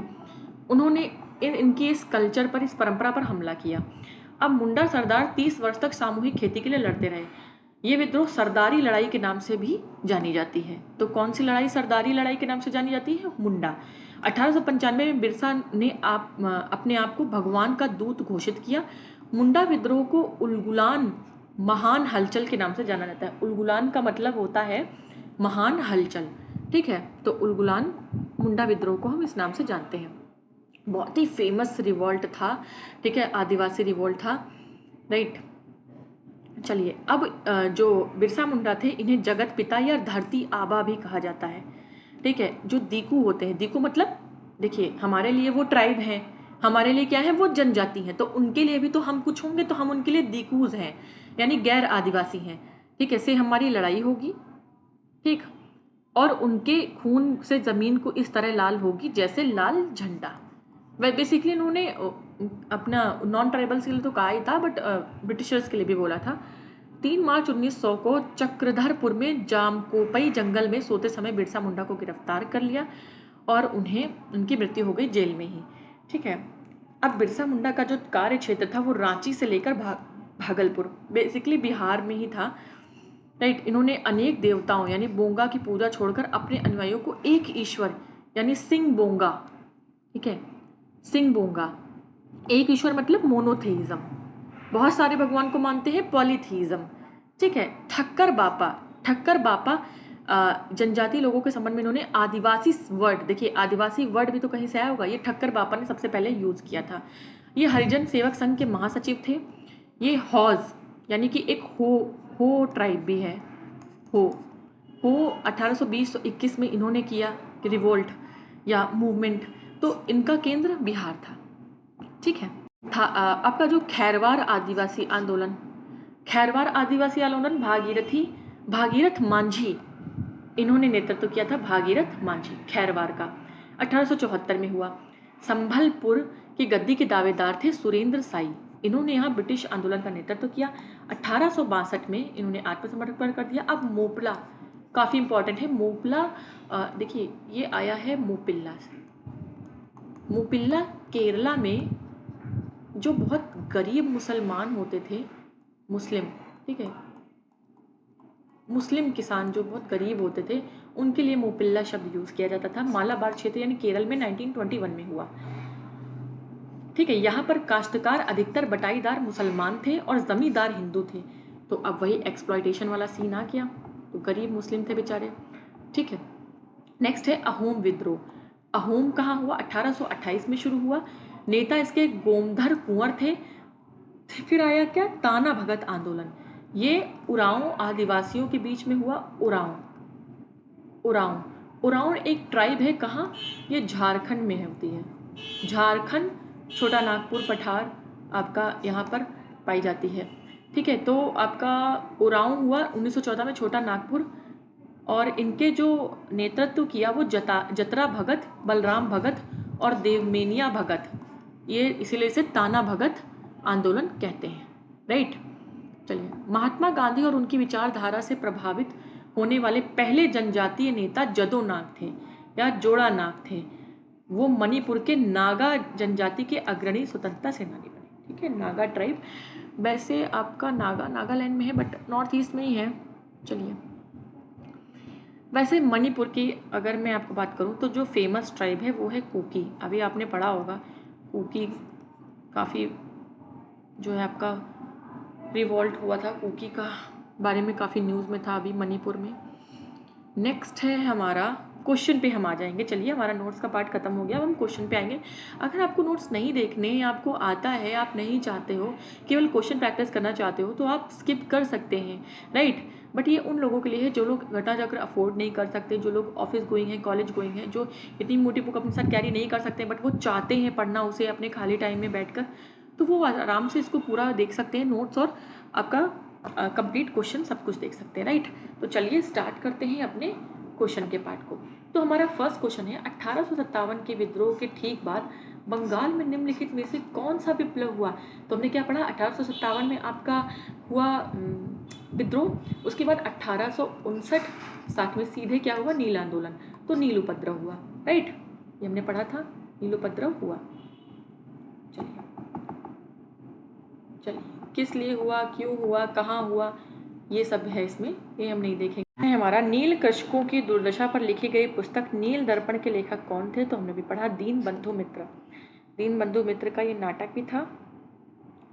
उन्होंने इनके इस कल्चर पर, इस परंपरा पर हमला किया। अब मुंडा सरदार 30 वर्ष तक सामूहिक खेती के लिए लड़ते रहे। ये विद्रोह सरदारी लड़ाई के नाम से भी जानी जाती है। तो कौन सी लड़ाई सरदारी लड़ाई के नाम से जानी जाती है? मुंडा। 1895 में बिरसा ने अपने आप को भगवान का दूत घोषित किया। मुंडा विद्रोह को उलगुलान महान हलचल के नाम से जाना जाता है। उलगुलान का मतलब होता है महान हलचल, ठीक है। तो उलगुलान मुंडा विद्रोह को हम इस नाम से जानते हैं। बहुत ही फेमस रिवॉल्ट था, ठीक है, आदिवासी रिवॉल्ट था, राइट। चलिए, अब जो बिरसा मुंडा थे इन्हें जगत पिता या धरती आबा भी कहा जाता है, ठीक है। जो दीकू होते हैं, दीकू मतलब देखिए हमारे लिए वो ट्राइब हैं, हमारे लिए क्या है, वो जनजाति हैं, तो उनके लिए भी तो हम कुछ होंगे, तो हम उनके लिए दीकूज हैं, यानी गैर आदिवासी हैं, ठीक है। से हमारी लड़ाई होगी, ठीक, और उनके खून से जमीन को इस तरह लाल होगी जैसे लाल झंडा। वह बेसिकली उन्होंने अपना नॉन ट्राइबल्स के लिए तो कहा ही था, बट ब्रिटिशर्स के लिए भी बोला था। 3 मार्च 1900 को चक्रधरपुर में जामकोपई जंगल में सोते समय बिरसा मुंडा को गिरफ्तार कर लिया और उनकी मृत्यु हो गई जेल में ही, ठीक है। अब बिरसा मुंडा का जो कार्य क्षेत्र था वो रांची से लेकर भागलपुर, बेसिकली बिहार में ही था, राइट। इन्होंने अनेक देवताओं यानी बोंगा की पूजा छोड़कर अपने अनुयायियों को एक ईश्वर यानी सिंह बोंगा, ठीक है, सिंह बोंगा, एक ईश्वर मतलब मोनोथेइज्म, बहुत सारे भगवान को मानते हैं, पॉलीथीइज्म, ठीक है। ठक्कर बापा जनजाति लोगों के संबंध में इन्होंने आदिवासी वर्ड, देखिए आदिवासी वर्ड भी तो कहीं से आया होगा, ये ठक्कर बापा ने सबसे पहले यूज किया था। ये हरिजन सेवक संघ के महासचिव थे। ये हौज यानी कि एक हो ट्राइब भी है, हो 1820-21 में इन्होंने किया रिवोल्ट या मूवमेंट, तो इनका केंद्र बिहार था, ठीक है। आपका जो खैरवार आदिवासी आंदोलन भागीरथ मांझी इन्होंने नेतृत्व किया था, भागीरथ मांझी खैरवार का 1874 में हुआ। संभलपुर की गद्दी के दावेदार थे सुरेंद्र साई, इन्होंने यहाँ ब्रिटिश आंदोलन का नेतृत्व किया। 1862 में इन्होंने आत्मसमर्पण कर दिया। अब मोपला काफ़ी इंपॉर्टेंट है। मोपला देखिए ये आया है मोपिल्ला से। मोपिल्ला केरला में जो बहुत गरीब मुसलमान होते थे, मुस्लिम, ठीक है, मुस्लिम किसान जो बहुत गरीब होते थे उनके लिए मोपिल्ला शब्द यूज किया जाता था। मालाबार क्षेत्र यानी केरल में 1921 में हुआ, ठीक है। यहाँ पर काश्तकार अधिकतर बटाईदार मुसलमान थे और जमींदार हिंदू थे, तो अब वही एक्सप्लॉयटेशन वाला सीन आ गया, तो गरीब मुस्लिम थे बेचारे, ठीक है। नेक्स्ट है अहोम विद्रोह। अहोम कहाँ हुआ? 1828 में शुरू हुआ। नेता इसके गोमधर कुंवर थे। फिर आया क्या? ताना भगत आंदोलन। ये उरांव आदिवासियों के बीच में हुआ। उरांव एक ट्राइब है, कहाँ? ये झारखंड में होती है। झारखंड, छोटा नागपुर, पठार आपका यहाँ पर पाई जाती है, ठीक है। तो आपका उरांव हुआ 1914 में, छोटा नागपुर, और इनके जो नेतृत्व किया वो जतरा भगत, बलराम भगत और देवमेनिया भगत, ये इसीलिए इसे ताना भगत आंदोलन कहते हैं, राइट। चलिए, महात्मा गांधी और उनकी विचारधारा से प्रभावित होने वाले पहले जनजातीय नेता जदो नाग थे या जोड़ा नाग थे। वो मणिपुर के नागा जनजाति के अग्रणी स्वतंत्रता सेनानी बने, ठीक है। नागा ट्राइब, वैसे आपका नागालैंड में है बट नॉर्थ ईस्ट में ही है। चलिए, वैसे मणिपुर की अगर मैं आपको बात करूं तो जो फेमस ट्राइब है वो है कुकी। अभी आपने पढ़ा होगा कुकी, काफ़ी जो है आपका रिवॉल्ट हुआ था, कुकी का बारे में काफ़ी न्यूज़ में था अभी मणिपुर में। नेक्स्ट है हमारा क्वेश्चन पे हम आ जाएंगे। चलिए, हमारा नोट्स का पार्ट खत्म हो गया, अब हम क्वेश्चन पे आएंगे। अगर आपको नोट्स नहीं देखने, आपको आता है, आप नहीं चाहते हो, केवल क्वेश्चन प्रैक्टिस करना चाहते हो, तो आप स्किप कर सकते हैं, राइट। बट ये उन लोगों के लिए है जो लोग घटा जाकर अफोर्ड नहीं कर सकते, जो लोग ऑफिस गोइंग हैं, कॉलेज गोइंग हैं, जो इतनी मोटी बुक अपने साथ कैरी नहीं कर सकते बट वो चाहते हैं पढ़ना उसे अपने खाली टाइम में बैठ कर, तो वो आराम से इसको पूरा देख सकते हैं, नोट्स और आपका कंप्लीट क्वेश्चन सब कुछ देख सकते हैं, राइट। तो चलिए स्टार्ट करते हैं अपने क्वेश्चन के पार्ट को। तो हमारा फर्स्ट क्वेश्चन है, 1857 के विद्रोह के ठीक बाद बंगाल में निम्नलिखित में से कौन सा विप्लव हुआ? तो हमने क्या पढ़ा? 1857 में आपका हुआ विद्रोह, उसके बाद 1859-60 में सीधे क्या हुआ? नील आंदोलन, तो नील उपद्रव हुआ, राइट। ये हमने पढ़ा था, नील उपद्रव हुआ। चलिए, किस लिए हुआ, क्यों हुआ, कहाँ हुआ, ये सब है इसमें, ये हम नहीं देखेंगे। है हमारा नील कृषकों की दुर्दशा पर लिखी गई पुस्तक नील दर्पण के लेखक कौन थे? तो हमने भी पढ़ा दीनबंधु मित्र। दीनबंधु मित्र का ये नाटक भी था,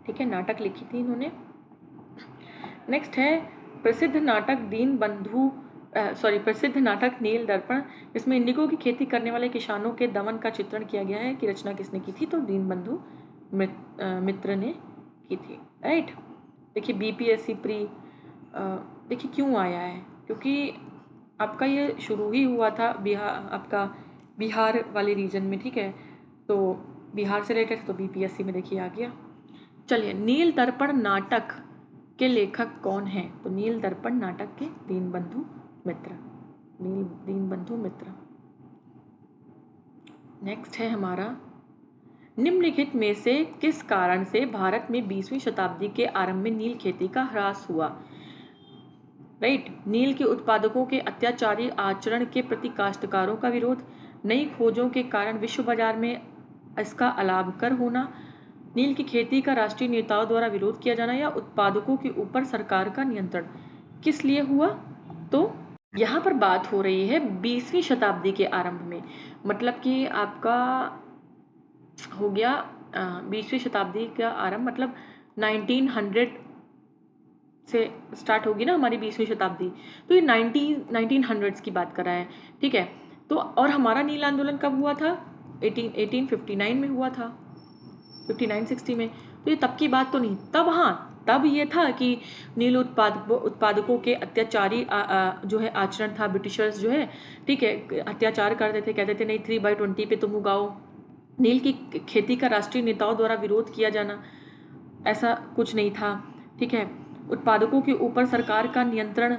ठीक है, नाटक लिखी थी इन्होंने। नेक्स्ट है प्रसिद्ध नाटक प्रसिद्ध नाटक नील दर्पण, इसमें इंडिगो की खेती करने वाले किसानों के दमन का चित्रण किया गया है। कि रचना किसने की थी? तो दीनबंधु मित्र ने की थी, राइट। देखिए बीपीएससी प्री, देखिए क्यों आया है, क्योंकि आपका ये शुरू ही हुआ था बिहार वाले रीजन में, ठीक है, तो बिहार से रिलेटेड, तो बीपीएससी में देखिए आ गया। चलिए, नील दर्पण नाटक के लेखक कौन हैं? तो नील दर्पण नाटक के दीनबंधु मित्र। नेक्स्ट है हमारा निम्नलिखित में से किस कारण से भारत में 20वीं शताब्दी के आरंभ में नील खेती का ह्रास हुआ? राइट, नील के उत्पादकों के अत्याचारी आचरण के प्रति काश्तकारों का विरोध, नई खोजों के कारण विश्व बाजार में इसका अलाभकर होना, नील की खेती का राष्ट्रीय नेताओं द्वारा विरोध किया जाना, या उत्पादकों के ऊपर सरकार का नियंत्रण। किस लिए हुआ? तो यहाँ पर बात हो रही है 20वीं शताब्दी के आरंभ में, मतलब कि आपका हो गया 20वीं शताब्दी का आरंभ, मतलब 1900 से स्टार्ट होगी ना हमारी 20वीं शताब्दी, तो ये 1900s की बात कर रहा है, ठीक है। तो और हमारा नील आंदोलन कब हुआ था? 1859 में हुआ था, 59-60 में, तो ये तब की बात तो नहीं। तब हाँ, तब ये था कि नील उत्पादकों के अत्याचारी जो है आचरण था, ब्रिटिशर्स जो है, ठीक है, अत्याचार करते थे, कहते थे नहीं 3/20 पे तुम उगाओ, नील की खेती का राष्ट्रीय नेताओं द्वारा विरोध किया जाना, ऐसा कुछ नहीं था, ठीक है। उत्पादकों के ऊपर सरकार का नियंत्रण,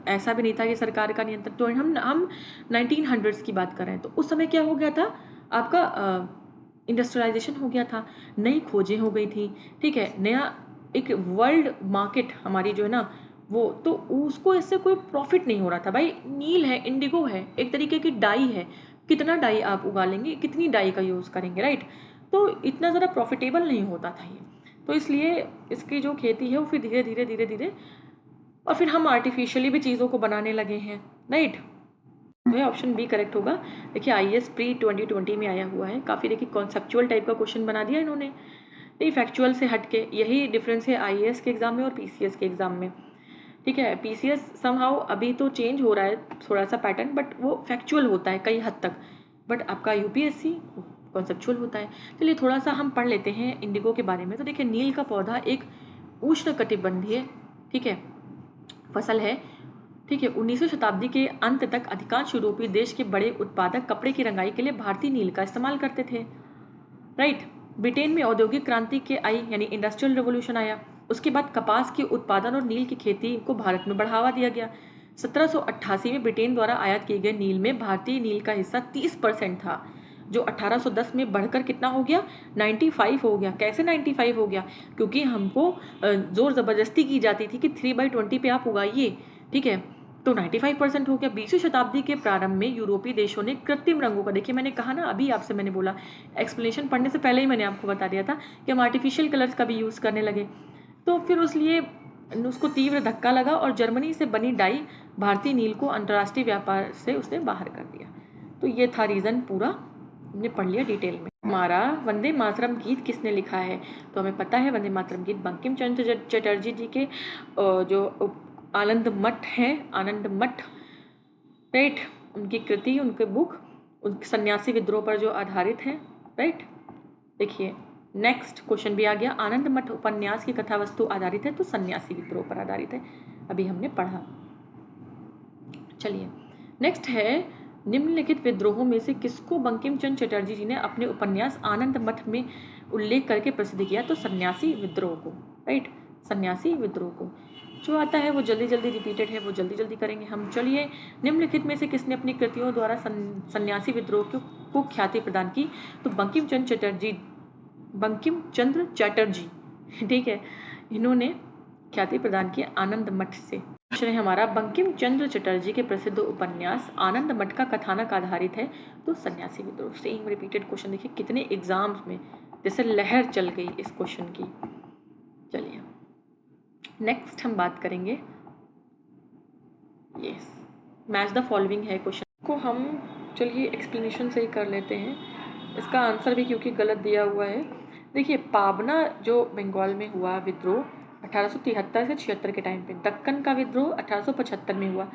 ऐसा भी नहीं था कि सरकार का नियंत्रण, तो हम 1900s की बात कर रहे हैं। तो उस समय क्या हो गया था आपका? इंडस्ट्रियलाइजेशन हो गया था, नई खोजें हो गई थी, ठीक है, नया एक वर्ल्ड मार्केट हमारी जो है ना वो, तो उसको इससे कोई प्रॉफिट नहीं हो रहा था। भाई नील है, इंडिगो है, एक तरीके की डाई है, कितना डाई आप उगा लेंगे, कितनी डाई का यूज़ करेंगे, राइट। तो इतना ज़्यादा प्रॉफिटेबल नहीं होता था ये, तो इसलिए इसकी जो खेती है वो फिर धीरे धीरे और फिर हम आर्टिफिशियली भी चीज़ों को बनाने लगे हैं, राइट। तो ऑप्शन बी करेक्ट होगा। देखिए आईएएस प्री 2020 में आया हुआ है, काफ़ी देखिए कॉन्सेप्चुअल टाइप का क्वेश्चन बना दिया इन्होंने, नहीं फैक्चुअल से हटके, यही डिफरेंस है आईएएस के एग्जाम में और पीसीएस के एग्जाम में, ठीक है। पीसीएस समहाउ अभी तो चेंज हो रहा है थोड़ा सा पैटर्न, बट वो फैक्चुअल होता है कई हद तक, बट आपका यूपीएससी कॉन्सेप्चुअल होता है। चलिए थोड़ा सा हम पढ़ लेते हैं इंडिगो के बारे में। तो देखिए नील का पौधा एक उष्णकटिबंधीय, ठीक है, फसल है, ठीक है। 19वीं शताब्दी के अंत तक अधिकांश यूरोपीय देश के बड़े उत्पादक कपड़े की रंगाई के लिए भारतीय नील का इस्तेमाल करते थे, राइट। ब्रिटेन में औद्योगिक क्रांति के आई यानी इंडस्ट्रियल रेवोल्यूशन आया, उसके बाद कपास के उत्पादन और नील की खेती को भारत में बढ़ावा दिया गया। 1788 में ब्रिटेन द्वारा आयात किए गए नील में भारतीय नील का हिस्सा 30% था, जो 1810 में बढ़कर कितना हो गया? 95 हो गया। कैसे 95 हो गया? क्योंकि हमको जोर ज़बरदस्ती की जाती थी कि 3/20 पे आप उगाइए, ठीक है, तो 95% हो गया। 20वीं शताब्दी के प्रारंभ में यूरोपीय देशों ने कृत्रिम रंगों का, देखिए मैंने कहा ना, अभी आपसे मैंने बोला, एक्सप्लेनेशन पढ़ने से पहले ही मैंने आपको बता दिया था कि हम आर्टिफिशियल कलर्स का भी यूज़ करने लगे, तो फिर उसलिए उसको तीव्र धक्का लगा और जर्मनी से बनी डाई भारतीय नील को अंतर्राष्ट्रीय व्यापार से उसने बाहर कर दिया। तो ये था रीज़न, पूरा हमने पढ़ लिया डिटेल में। हमारा वंदे मातरम गीत किसने लिखा है? तो हमें पता है वंदे मातरम गीत बंकिम चंद्र चटर्जी जी के जो आनंद मठ, राइट, उनकी कृति, उनके बुक, उनके सन्यासी विद्रोह पर जो आधारित है, राइट। देखिए नेक्स्ट क्वेश्चन भी आ गया, आनंद मठ उपन्यास की कथा वस्तु आधारित है, तो सन्यासी विद्रोह पर आधारित है, अभी हमने पढ़ा। चलिए नेक्स्ट है, निम्नलिखित विद्रोहों में से किसको बंकिम चंद्र चटर्जी जी ने अपने उपन्यास आनंद मठ में उल्लेख करके प्रसिद्ध किया? तो सन्यासी विद्रोह को, राइट, सन्यासी विद्रोह को। जो आता है वो जल्दी जल्दी रिपीटेड है, वो जल्दी जल्दी करेंगे हम। चलिए, निम्नलिखित में से किसने अपनी कृतियों द्वारा सन्यासी विद्रोह को ख्याति प्रदान की? तो बंकिम चंद्र चटर्जी, ठीक है, इन्होंने ख्याति प्रदान की आनंद मठ से। क्वेश्चन है हमारा, बंकिम चंद्र चटर्जी के प्रसिद्ध उपन्यास आनंद मठ का कथानक आधारित है, तो सन्यासी विद्रोह। सेम रिपीटेड क्वेश्चन, देखिए कितने एग्जाम्स में जैसे लहर चल गई इस क्वेश्चन की। चलिए नेक्स्ट हम बात करेंगे यस, मैच द फॉलोइंग है क्वेश्चन को हम, चलिए एक्सप्लेनेशन से ही कर लेते हैं इसका आंसर भी, क्योंकि गलत दिया हुआ है। देखिए, पाबना जो बंगाल में हुआ विद्रोह 1873 से 76 के टाइम पे, दक्कन का विद्रोह 1875 में हुआ,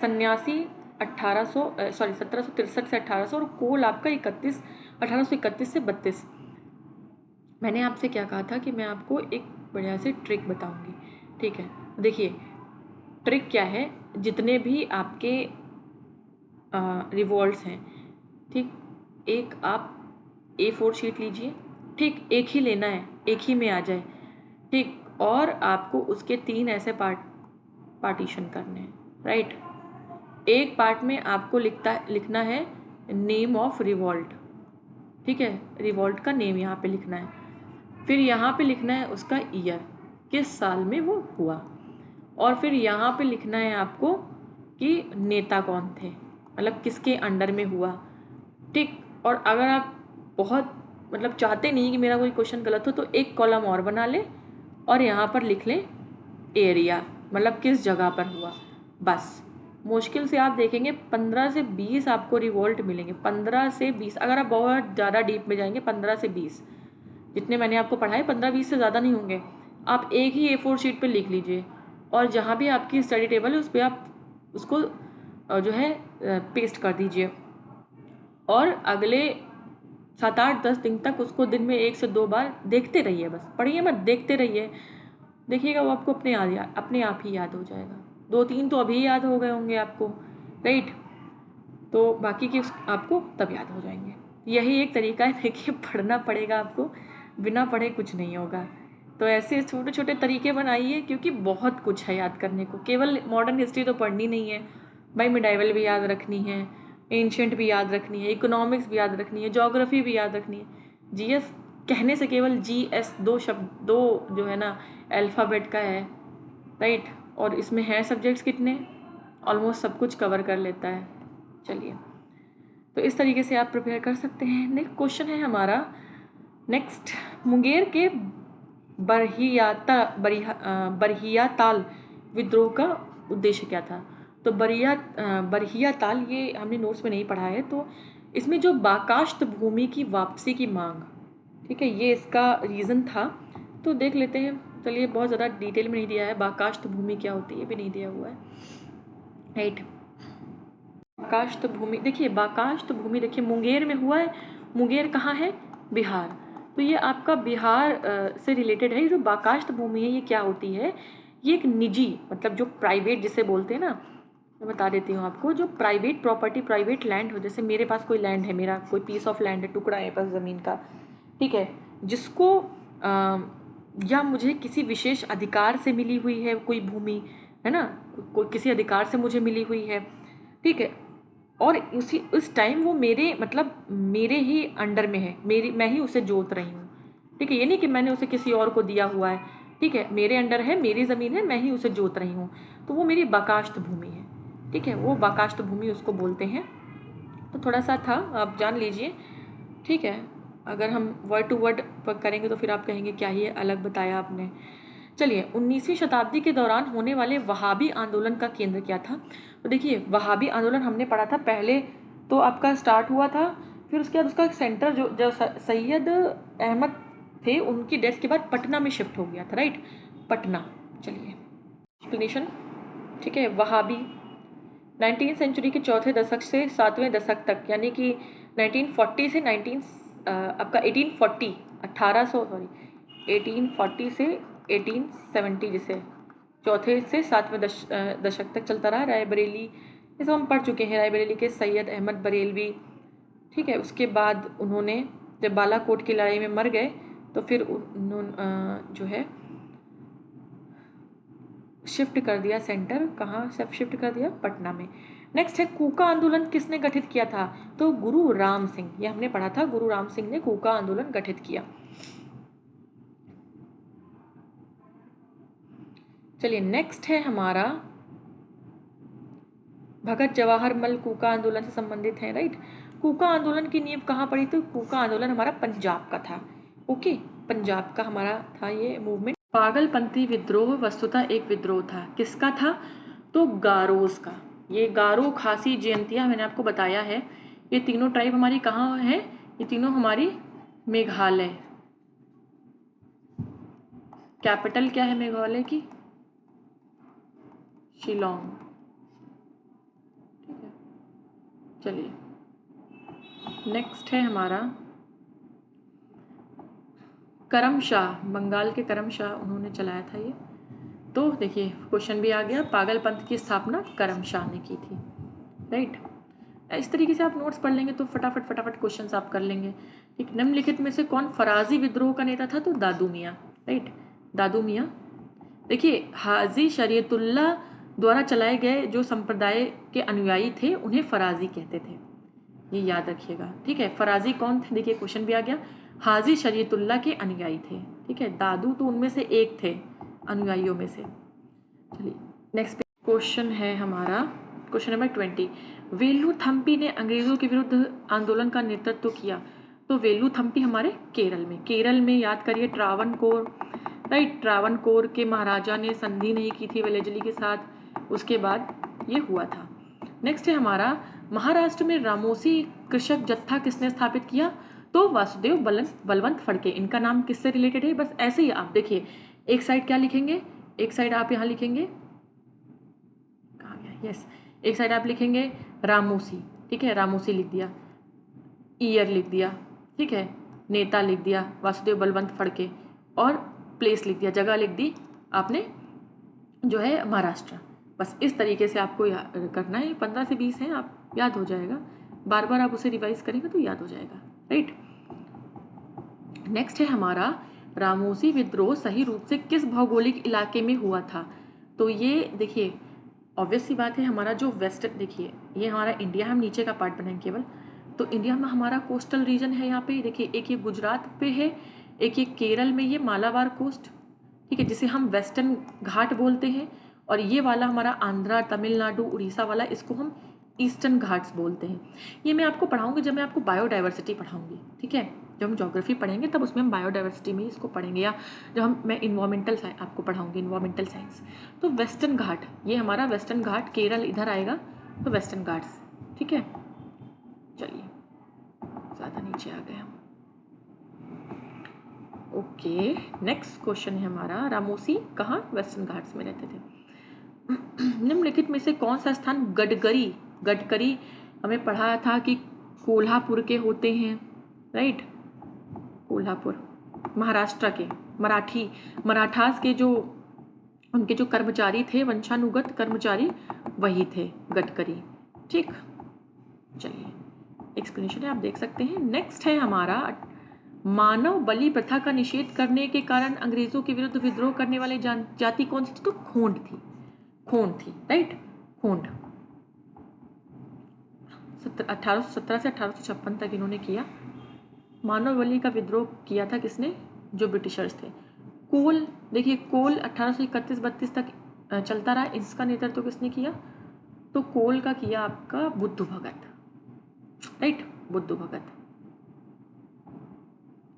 सन्यासी 1763 से 1800, और कोल आपका 1831 से 32। मैंने आपसे क्या कहा था कि मैं आपको एक बढ़िया से ट्रिक बताऊंगी, ठीक है। देखिए ट्रिक क्या है, जितने भी आपके रिवॉल्ट्स हैं, ठीक, एक आप A4 शीट लीजिए, ठीक, एक ही लेना है, एक ही में आ जाए, ठीक, और आपको उसके 3 ऐसे पार्टीशन करने हैं, राइट। एक पार्ट में आपको लिखना है नेम ऑफ रिवॉल्ट, ठीक है, रिवॉल्ट का नेम यहाँ पे लिखना है, फिर यहाँ पे लिखना है उसका ईयर, किस साल में वो हुआ, और फिर यहाँ पे लिखना है आपको कि नेता कौन थे, मतलब किसके अंडर में हुआ, ठीक। और अगर आप बहुत मतलब चाहते नहीं कि मेरा कोई क्वेश्चन गलत हो, तो एक कॉलम और बना लें और यहाँ पर लिख लें एरिया, मतलब किस जगह पर हुआ। बस मुश्किल से आप देखेंगे 15 से 20 आपको रिवोल्ट मिलेंगे, 15 से 20। अगर आप बहुत ज़्यादा डीप में जाएंगे 15 से 20, जितने मैंने आपको पढ़ाए 15-20 से ज़्यादा नहीं होंगे। आप एक ही A4 शीट पे लिख लीजिए, और जहाँ भी आपकी स्टडी टेबल है उस पर आप उसको जो है पेस्ट कर दीजिए, और अगले 7-8-10 दिन तक उसको दिन में 1 से 2 बार देखते रहिए, बस पढ़िए मत, देखते रहिए, देखिएगा वो आपको अपने आप ही याद हो जाएगा। 2-3 तो अभी याद हो गए होंगे आपको, राइट, तो बाकी के आपको तब याद हो जाएंगे। यही एक तरीका है, देखिए पढ़ना पड़ेगा आपको, बिना पढ़े कुछ नहीं होगा। तो ऐसे छोटे छोटे तरीके बनाइए, क्योंकि बहुत कुछ है याद करने को, केवल मॉडर्न हिस्ट्री तो पढ़नी नहीं है भाई, मिडाइवल भी याद रखनी है, एंशिएंट भी याद रखनी है, इकोनॉमिक्स भी याद रखनी है, ज्योग्राफी भी याद रखनी है। जीएस कहने से केवल जीएस 2 शब्द, 2 जो है ना अल्फ़ाबेट का है, राइट, और इसमें है सब्जेक्ट्स कितने, ऑलमोस्ट सब कुछ कवर कर लेता है। चलिए, तो इस तरीके से आप प्रिपेयर कर सकते हैं। नेक्स्ट क्वेश्चन है हमारा, नेक्स्ट, मुंगेर के बरहिया ताल विद्रोह का उद्देश्य क्या था। तो बरहिया ताल, ये हमने नोट्स में नहीं पढ़ा है, तो इसमें जो बाकाश्त भूमि की वापसी की मांग, ठीक है, ये इसका रीज़न था। तो देख लेते हैं, चलिए, बहुत ज़्यादा डिटेल में नहीं दिया है, बाकाश्त भूमि क्या होती है ये भी नहीं दिया हुआ है, राइट। बाकाश्त भूमि, देखिए बाकाश्त भूमि, देखिए मुंगेर में हुआ है, मुंगेर कहाँ है, बिहार, तो ये आपका बिहार से रिलेटेड है। ये जो बाकाश्त भूमि है ये क्या होती है, ये एक निजी, मतलब जो प्राइवेट जिसे बोलते हैं ना, मैं बता देती हूँ आपको, जो प्राइवेट प्रॉपर्टी, प्राइवेट लैंड हो, जैसे मेरे पास कोई लैंड है, मेरा कोई पीस ऑफ लैंड है, टुकड़ा है पास ज़मीन का, ठीक है, जिसको या मुझे किसी विशेष अधिकार से मिली हुई है कोई भूमि, है ना, कोई किसी अधिकार से मुझे मिली हुई है, ठीक है, और उस टाइम वो मेरे, मतलब मेरे ही अंडर में है, मैं ही उसे जोत रही हूँ, ठीक है, ये नहीं कि मैंने उसे किसी और को दिया हुआ है, ठीक है, मेरे अंडर है, मेरी ज़मीन है, मैं ही उसे जोत रही हूँ, तो वो मेरी बाकाश्त भूमि है, ठीक है, वो बाकाश्त भूमि उसको बोलते हैं। तो थोड़ा सा था, आप जान लीजिए, ठीक है। अगर हम वर्ड टू वर्ड करेंगे तो फिर आप कहेंगे क्या ही अलग बताया आपने। चलिए, 19वीं शताब्दी के दौरान होने वाले वहाबी आंदोलन का केंद्र क्या था। तो देखिए, वहाबी आंदोलन हमने पढ़ा था पहले, तो आपका स्टार्ट हुआ था, फिर उसके बाद उसका सेंटर जो सैयद अहमद थे, उनकी डेथ के बाद पटना में शिफ्ट हो गया था, राइट, पटना। चलिए एक्सप्लेनेशन, ठीक है। वहाबी 19वीं सेंचुरी के चौथे दशक से 7वें दशक तक, यानी कि 1940 से 1840 से 1870, जिसे चौथे से 7वें दशक तक चलता रहा। रायबरेली, ये सब हम पढ़ चुके हैं, रायबरेली के सैयद अहमद बरेलवी, ठीक है। उसके बाद उन्होंने जब बालाकोट की लड़ाई में मर गए, तो फिर उन्होंने जो है शिफ्ट कर दिया सेंटर, कहाँ से शिफ्ट कर दिया, पटना में। नेक्स्ट है, कूका आंदोलन किसने गठित किया था। तो गुरु राम सिंह, ये हमने पढ़ा था, गुरु राम सिंह ने कूका आंदोलन गठित किया। चलिए नेक्स्ट है हमारा, भगत जवाहर मल कूका आंदोलन से संबंधित है, राइट। कूका आंदोलन की नींव कहाँ पड़ी। तो कूका आंदोलन हमारा पंजाब का था, ओके, पंजाब का हमारा था ये मूवमेंट। पागलपंथी विद्रोह वस्तुतः एक विद्रोह था, किसका था, तो गारोस का, ये गारो, खासी, जयंतिया मैंने आपको बताया है, ये तीनों ट्राइब हमारी कहाँ है? ये तीनों हमारी मेघालय। कैपिटल क्या है मेघालय की? शिलोंग। ठीक है, चलिए नेक्स्ट है हमारा करमशाह, बंगाल के करमशाह, उन्होंने चलाया था ये। तो देखिए क्वेश्चन भी आ गया, पागल पंथ की स्थापना करमशाह ने की थी, राइट। इस तरीके से आप नोट्स पढ़ लेंगे तो फटाफट फटाफट क्वेश्चंस आप कर लेंगे। ठीक, निम्नलिखित में से कौन फराजी विद्रोह का नेता था? तो दादू मियाँ, राइट, दादू मियाँ। देखिए हाजी शरीयतुल्लाह द्वारा चलाए गए जो संप्रदाय के अनुयायी थे उन्हें फराजी कहते थे, ये याद रखिएगा। ठीक है, फराजी कौन थे? देखिए क्वेश्चन भी आ गया, हाजी शरीयतुल्लाह के अनुयायी थे। ठीक है, दादू तो उनमें से एक थे, अनुयायियों में से। चलिए नेक्स्ट क्वेश्चन है हमारा, क्वेश्चन नंबर 20। वेलुथम्पी ने अंग्रेजों के विरुद्ध आंदोलन का नेतृत्व किया। तो वेलुथम्पी हमारे केरल में, केरल में याद करिए ट्रावनकोर, राइट, ट्रावनकोर के महाराजा ने संधि नहीं की थी वेलेजली के साथ, उसके बाद ये हुआ था। नेक्स्ट है हमारा महाराष्ट्र में रामोसी कृषक जत्था किसने स्थापित किया? तो वासुदेव बलवंत फड़के। इनका नाम किससे रिलेटेड है? बस ऐसे ही आप देखिए, एक साइड क्या लिखेंगे, एक साइड आप यहाँ लिखेंगे, कहाँ गया, यस, एक साइड आप लिखेंगे रामोसी, ठीक है, रामोसी लिख दिया, ईयर लिख दिया, ठीक है, नेता लिख दिया वासुदेव बलवंत फड़के, और प्लेस लिख दिया, जगह लिख दी आपने जो है महाराष्ट्र। बस इस तरीके से आपको करना है, 15 से 20 हैं, आप याद हो जाएगा, बार बार आप उसे रिवाइज करेंगे तो याद हो जाएगा, राइट। नेक्स्ट है हमारा रामोसी विद्रोह सही रूप से किस भौगोलिक इलाके में हुआ था? तो ये देखिए ऑब्वियस सी बात है, हमारा जो वेस्ट, देखिए ये हमारा इंडिया, हम नीचे का पार्ट बनाएंगे केवल, तो इंडिया में हमारा कोस्टल रीजन है यहाँ पे, देखिए एक ये गुजरात पे है, एक ये केरल में ये मालाबार कोस्ट, ठीक है, जिसे हम वेस्टर्न घाट बोलते हैं, और ये वाला हमारा आंध्रा, तमिलनाडु, उड़ीसा वाला, इसको हम ईस्टर्न घाट्स बोलते हैं। ये मैं आपको पढ़ाऊंगी जब मैं आपको बायोडाइवर्सिटी पढ़ाऊंगी, ठीक है, जब हम ज्योग्राफी पढ़ेंगे तब उसमें हम बायोडाइवर्सिटी में इसको पढ़ेंगे, या जब मैं इन्वायरमेंटल आपको पढ़ाऊंगी इन्वायरमेंटल साइंस। तो वेस्टर्न घाट, ये हमारा वेस्टर्न घाट, केरल इधर आएगा, तो वेस्टर्न घाट्स, ठीक है। चलिए ज़्यादा नीचे आ गए हम। ओके, नेक्स्ट क्वेश्चन है हमारा, रामोसी कहाँ? वेस्टर्न घाट्स में रहते थे। निम्नलिखित में से कौन सा स्थान गडकरी, गडकरी हमें पढ़ा था कि कोल्हापुर के होते हैं, राइट, कोल्हापुर महाराष्ट्र के, मराठास के जो उनके जो कर्मचारी थे, वंशानुगत कर्मचारी, वही थे गडकरी, ठीक। चलिए एक्सप्लेनेशन है, आप देख सकते हैं। नेक्स्ट है हमारा मानव बलि प्रथा का निषेध करने के कारण अंग्रेजों के विरुद्ध विद्रोह करने वाली जाति कौन सी थी? तो खोंड थी, खोंड थी, राइट, खोंड। 1817 से 1856 तक इन्होंने किया, मानव बलि का विद्रोह किया था किसने? जो ब्रिटिशर्स थे। कोल, देखिए कोल 1831-32 तक चलता रहा, इसका नेतृत्व किसने किया? तो कोल का किया आपका बुद्ध भगत, राइट, बुद्ध भगत।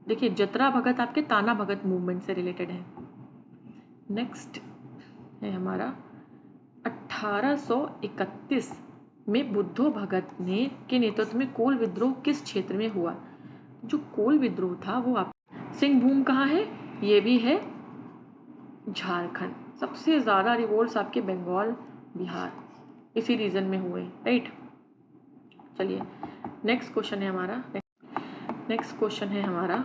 देखिए जतरा भगत आपके ताना भगत मूवमेंट से रिलेटेड है। नेक्स्ट है हमारा 1831 में बुद्धो भगत ने के नेतृत्व में कोल विद्रोह किस क्षेत्र में हुआ? जो कोल विद्रोह था वो आप, सिंहभूम कहाँ है? ये भी है झारखंड। सबसे ज़्यादा रिवोल्ट्स आपके बंगाल, बिहार, इसी रीजन में हुए, राइट। चलिए नेक्स्ट क्वेश्चन है हमारा, नेक्स्ट क्वेश्चन है हमारा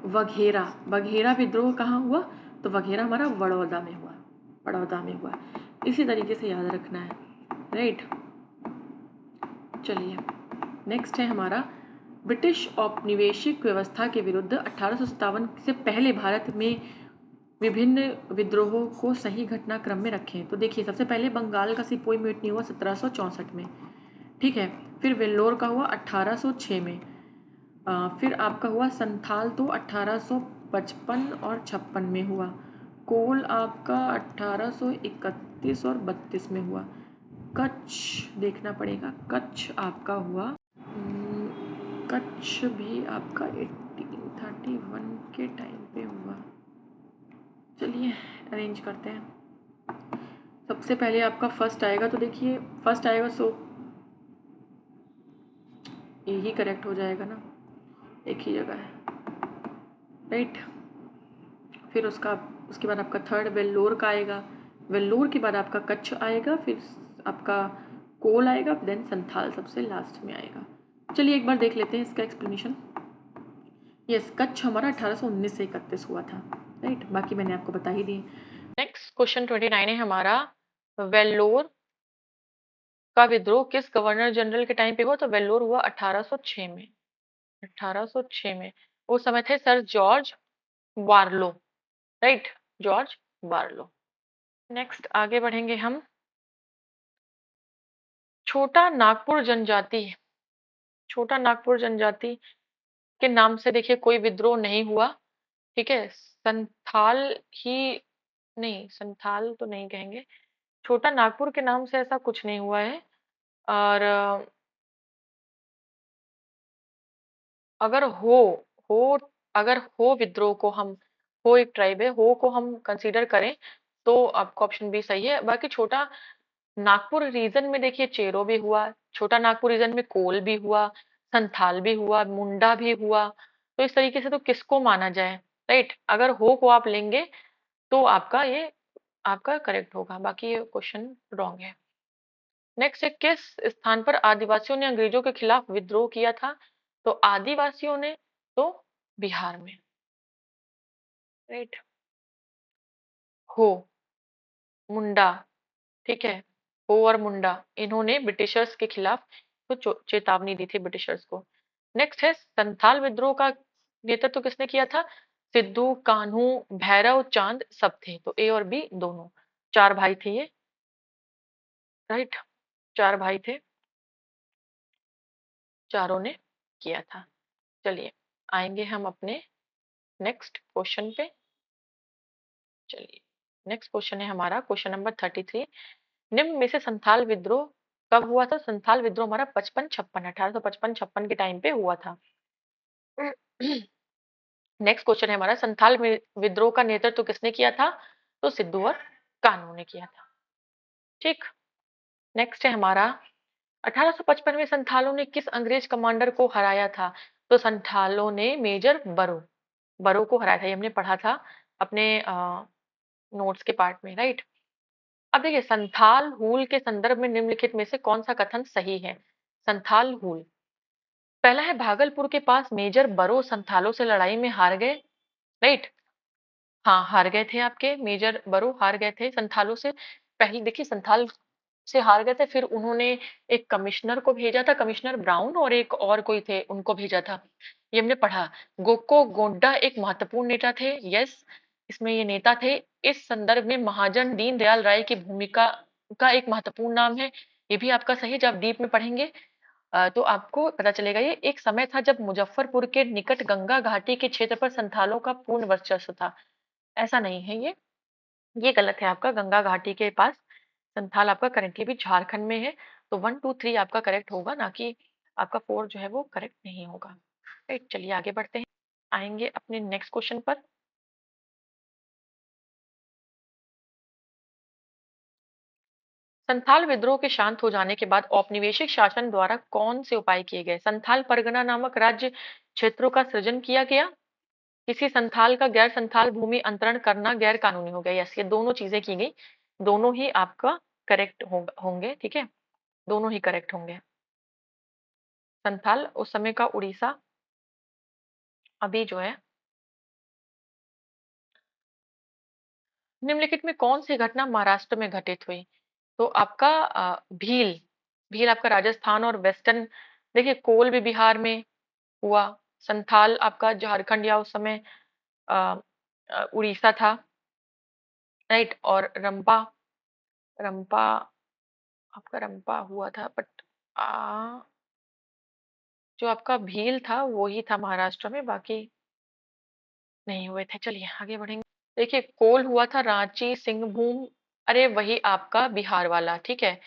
वघेरा, वघेरा विद्रोह कहाँ हुआ? तो वघेरा हमारा बड़ौदा में हुआ, बड़ौदा में हुआ, इसी तरीके से याद रखना है, राइट। चलिए नेक्स्ट है हमारा ब्रिटिश औपनिवेशिक व्यवस्था के विरुद्ध 1857 से पहले भारत में विभिन्न विद्रोहों को सही घटनाक्रम में रखें। तो देखिए सबसे पहले बंगाल का सिपोई म्यूटनी हुआ 1764 में, ठीक है, फिर वेल्लोर का हुआ 1806 में, फिर आपका हुआ संथाल तो 1855 और 56 में हुआ, कोल आपका 1831 और 32 में हुआ, कच्छ देखना पड़ेगा, कच्छ आपका हुआ, कच्छ भी आपका 1831 के टाइम पे हुआ। चलिए अरेंज करते हैं। सबसे पहले आपका फर्स्ट आएगा, तो देखिए फर्स्ट आएगा, सो यही करेक्ट हो जाएगा ना, एक ही जगह है, राइट। फिर उसके बाद आपका थर्ड वेल्लोर का आएगा, वेल्लोर के बाद आपका कच्छ आएगा, फिर आपका कोल आएगा, देन संथाल सबसे लास्ट में आएगा। चलिए एक बार देख लेते हैं इसका एक्सप्लेनेशन। यस, कच्छ हमारा 1819 से 31 हुआ था, राइट, बाकी मैंने आपको बता ही दिए। नेक्स्ट क्वेश्चन 29 है हमारा, वेल्लोर का विद्रोह किस गवर्नर जनरल के टाइम पे हुआ? तो वेल्लोर हुआ 1806 में, 1806 में। उस समय थे sir George Barlow, right, George Barlow. Next आगे बढ़ेंगे हम। छोटा नागपुर जनजाति, छोटा नागपुर जनजाति के नाम से देखिए कोई विद्रोह नहीं हुआ, ठीक है। संथाल ही, नहीं संथाल तो नहीं कहेंगे, छोटा नागपुर के नाम से ऐसा कुछ नहीं हुआ है। और अगर हो अगर हो विद्रोह को हम, हो एक ट्राइब है, हो को हम कंसीडर करें तो आपका ऑप्शन बी सही है। बाकी छोटा नागपुर रीजन में देखिए चेरो भी हुआ, छोटा नागपुर रीजन में कोल भी हुआ, संथाल भी हुआ, मुंडा भी हुआ। तो इस तरीके से तो किसको माना जाए, राइट। अगर हो को आप लेंगे तो आपका करेक्ट होगा, बाकी ये क्वेश्चन रॉन्ग है। नेक्स्ट है, किस स्थान पर आदिवासियों ने अंग्रेजों के खिलाफ विद्रोह किया था? तो आदिवासियों ने तो बिहार में, राइट। हो, मुंडा, ठीक है, हो और मुंडा, इन्होंने ब्रिटिशर्स के खिलाफ तो चेतावनी दी थी ब्रिटिशर्स को। नेक्स्ट है, संथाल विद्रोह का नेतृत्व किसने किया था? सिद्धू, कान्हू, भैरव चांद सब थे, तो ए और बी दोनों, चार भाई थे ये, राइट, चार भाई थे, चारों ने किया था। चलिए आएंगे हम अपने नेक्स्ट क्वेश्चन पे। चलिए नेक्स्ट क्वेश्चन है हमारा क्वेश्चन नंबर 33। निम्न में से संथाल विद्रोह कब हुआ था? संथाल विद्रोह हमारा 55-56, 1855-56 के टाइम पे हुआ था। नेक्स्ट क्वेश्चन है हमारा, संथाल विद्रोह का नेतृत्व किसने किया था? तो सिद्धू और कान्हू ने किया था, ठीक। नेक्स्ट है हमारा, 1855 में संथालों ने किस अंग्रेज कमांडर को हराया था? तो संथालों ने मेजर बरो, बरो को हराया था, ये हमने पढ़ा था अपने नोट्स के पार्ट में, राइट। अब देखिए, संथाल हूल के संदर्भ में निम्नलिखित में से कौन सा कथन सही है? संथाल हूल, पहला है, भागलपुर के पास मेजर बरो संथालों से लड़ाई में हार गए, राइट। हाँ, हार गए थे, आपके मेजर बरो हार गए थे संथालों से। पहले देखिए, संथाल से हार गए थे, फिर उन्होंने एक कमिश्नर को भेजा था, कमिश्नर ब्राउन, और एक और कोई थे, उनको भेजा था, ये हमने पढ़ा। गोको गोड्डा एक महत्वपूर्ण नेता थे, यस, इसमें ये नेता थे। इस संदर्भ में महाजन दीनदयाल राय की भूमिका का एक महत्वपूर्ण नाम है, ये भी आपका सही है। जब डीप में पढ़ेंगे तो आपको पता चलेगा। ये एक समय था जब मुजफ्फरपुर के निकट गंगा घाटी के क्षेत्र पर संथालों का पूर्ण वर्चस्व था, ऐसा नहीं है ये गलत है आपका। गंगा घाटी के पास संथाल आपका करेंटली भी झारखंड में है, तो 1 2 3 आपका करेक्ट होगा, ना कि आपका 4 जो है वो करेक्ट नहीं होगा, राइट। चलिए आगे बढ़ते हैं, आएंगे अपने नेक्स्ट क्वेश्चन पर। संथाल विद्रोह के शांत हो जाने के बाद औपनिवेशिक शासन द्वारा कौन से उपाय किए गए? संथाल परगना नामक राज्य क्षेत्रों का सृजन किया गया, किसी संथाल का गैर संथाल भूमि अंतरण करना गैर कानूनी हो गया, यस, ये दोनों चीजें की गई, दोनों ही आपका करेक्ट होंगे, ठीक है, दोनों ही करेक्ट होंगे। संथाल उस समय का उड़ीसा, अभी जो है। निम्नलिखित में कौन सी घटना महाराष्ट्र में घटित हुई? तो आपका भील, भील आपका राजस्थान और वेस्टर्न, देखिए कोल भी बिहार में हुआ, संथाल आपका झारखंड या उस समय अ, उड़ीसा था, राइट। और रंपा, रंपा आपका रंपा हुआ था, बट जो आपका भील था वो ही था महाराष्ट्र में, बाकी नहीं हुए थे। चलिए आगे बढ़ेंगे। देखिए, कोल हुआ था रांची, सिंहभूम, अरे वही आपका बिहार वाला, ठीक है।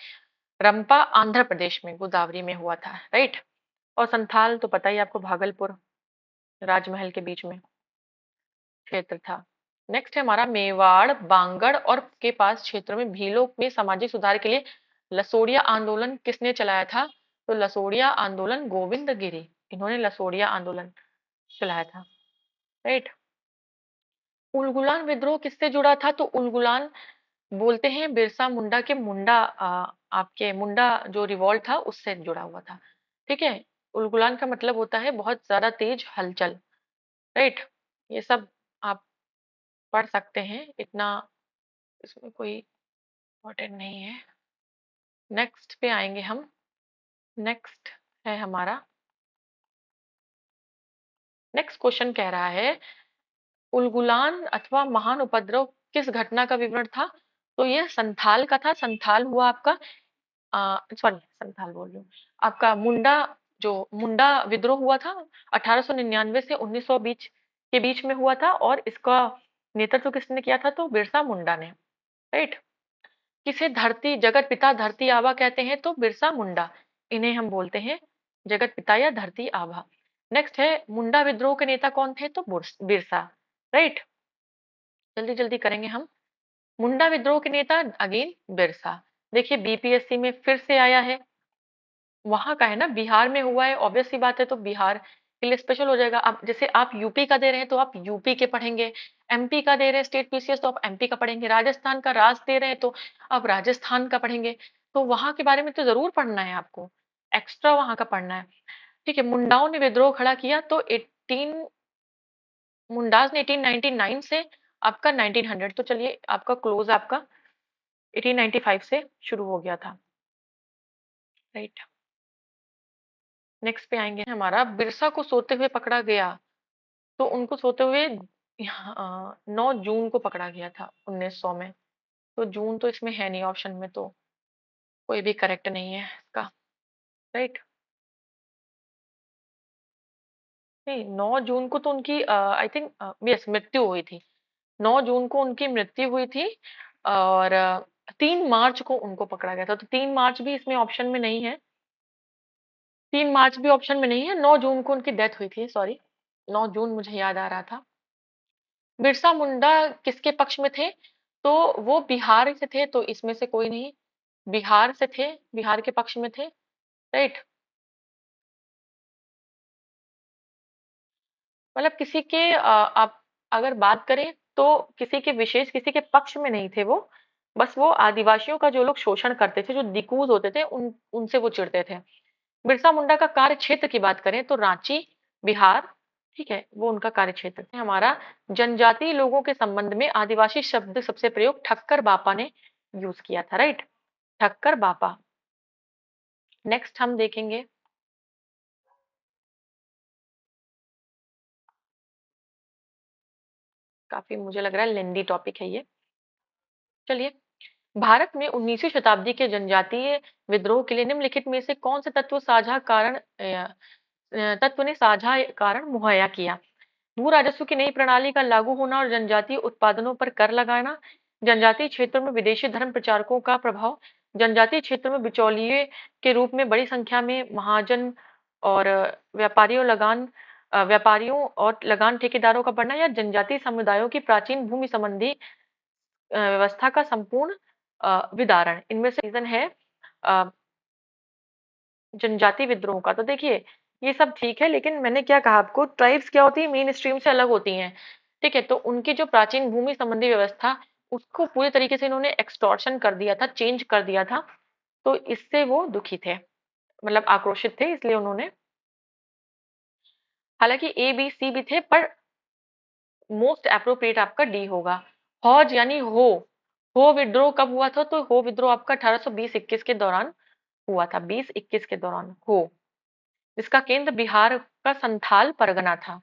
रंपा आंध्र प्रदेश में गोदावरी में हुआ था, राइट। और संथाल तो पता ही आपको, भागलपुर राजमहल के बीच में क्षेत्र था। नेक्स्ट है हमारा मेवाड़, बांगड़ और के पास क्षेत्रों में भीलों में सामाजिक सुधार के लिए लसोड़िया आंदोलन किसने चलाया था? तो लसोड़िया आंदोलन गोविंद गिरी, इन्होंने लसोड़िया आंदोलन चलाया था, राइट। उलगुलान विद्रोह किससे जुड़ा था? तो उलगुलान बोलते हैं बिरसा मुंडा के मुंडा आपके मुंडा जो रिवॉल्ट था उससे जुड़ा हुआ था, ठीक है। उलगुलान का मतलब होता है बहुत ज्यादा तेज हलचल, राइट। ये सब आप पढ़ सकते हैं, इतना इसमें कोई इम्पोर्टेंट नहीं है। नेक्स्ट पे आएंगे हम। नेक्स्ट है हमारा, नेक्स्ट क्वेश्चन कह रहा है उलगुलान अथवा महान उपद्रव किस घटना का विवरण था? तो ये संथाल का था। संथाल हुआ आपका सॉरी संथाल बोल रही हूँ, आपका मुंडा, जो मुंडा विद्रोह हुआ था 1899 से 1900 बीच के बीच में हुआ था, और इसका नेतृत्व किसने किया था? तो बिरसा मुंडा ने, राइट। किसे धरती जगत पिता धरती आबा कहते हैं? तो बिरसा मुंडा, इन्हें हम बोलते हैं जगत पिता या धरती आबा। नेक्स्ट है मुंडा विद्रोह के नेता कौन थे? तो बिरसा, राइट। जल्दी जल्दी करेंगे हम। मुंडा विद्रोह के नेता अगेन बिरसा। देखिए बीपीएससी में फिर से आया है, वहां का है ना, बिहार में हुआ है, ऑब्वियस सी बात है, तो बिहार के लिए स्पेशल हो जाएगा। अब जैसे आप यूपी का दे रहे हैं तो आप यूपी के पढ़ेंगे, एमपी का दे रहे हैं स्टेट पीसीएस तो आप एमपी का पढ़ेंगे, राजस्थान का राज दे रहे हैं तो आप राजस्थान का पढ़ेंगे। तो वहां के बारे में तो जरूर पढ़ना है आपको, एक्स्ट्रा वहां का पढ़ना है, ठीक है। मुंडाओं ने विद्रोह खड़ा किया तो 18 मुंडाज ने 1899 से आपका 1900, तो चलिए आपका क्लोज आपका 1895 से शुरू हो गया था, राइट। नेक्स्ट पे आएंगे हमारा बिरसा को सोते हुए पकड़ा गया, तो उनको सोते हुए 9 जून को पकड़ा गया था 1900 में। तो जून तो इसमें है नहीं ऑप्शन में, तो कोई भी करेक्ट नहीं है इसका, राइट। नहीं 9 जून को तो उनकी आई थिंक यस मृत्यु हुई थी, 9 जून को उनकी मृत्यु हुई थी, और 3 मार्च को उनको पकड़ा गया था, तो 3 मार्च भी इसमें ऑप्शन में नहीं है, 3 मार्च भी ऑप्शन में नहीं है, 9 जून को उनकी डेथ हुई थी, सॉरी 9 जून मुझे याद आ रहा था। बिरसा मुंडा किसके पक्ष में थे? तो वो बिहार से थे, तो इसमें से कोई नहीं, बिहार से थे, बिहार के पक्ष में थे, राइट। मतलब किसी के आप अगर बात करें तो किसी के विशेष किसी के पक्ष में नहीं थे वो, बस वो आदिवासियों का जो लोग शोषण करते थे, जो दिकूज होते थे, उनसे वो चिढ़ते थे। बिरसा मुंडा का कार्य क्षेत्र की बात करें तो रांची, बिहार, ठीक है, वो उनका कार्य क्षेत्र है। हमारा जनजातीय लोगों के संबंध में आदिवासी शब्द सबसे प्रयोग ठक्कर बापा ने यूज किया था, राइट, ठक्कर बापा। नेक्स्ट हम देखेंगे, काफी मुझे लग रहा है लेंदी टॉपिक है ये, चलिए। भारत में 19वीं शताब्दी के जनजातीय विद्रोह के लिए निम्नलिखित में से कौन से तत्व ने साझा कारण मुहैया किया? भू राजस्व की नई प्रणाली का लागू होना और जनजातीय उत्पादनों पर कर लगाना, जनजातीय क्षेत्रों में विदेशी धर्म प्रचारकों का प्रभाव, जनजातीय क्षेत्रों में बिचौलिए के रूप में बड़ी संख्या में महाजन और व्यापारियों और लगान ठेकेदारों का बढ़ना, या जनजातीय समुदायों की प्राचीन भूमि संबंधी व्यवस्था का संपूर्ण विदारण। इनमें से रीजन है अ, जनजाति विद्रोह का। तो देखिए ये सब ठीक है, लेकिन मैंने क्या कहा आपको, ट्राइब्स क्या होती है, मेन स्ट्रीम से अलग होती हैं, ठीक है। तो उनकी जो प्राचीन भूमि संबंधी व्यवस्था, उसको पूरी तरीके से इन्होंने एक्सटॉर्शन कर दिया था, चेंज कर दिया था, तो इससे वो दुखी थे, मतलब आक्रोशित थे, इसलिए उन्होंने, हालांकि ए बी सी भी थे, पर मोस्ट अप्रोप्रिएट आपका डी होगा। हौज यानी हो विद्रोह कब हुआ था? तो हो विद्रोह आपका 1820-21 के दौरान हुआ था, 20-21 के दौरान हो, जिसका केंद्र बिहार का संथाल परगना था,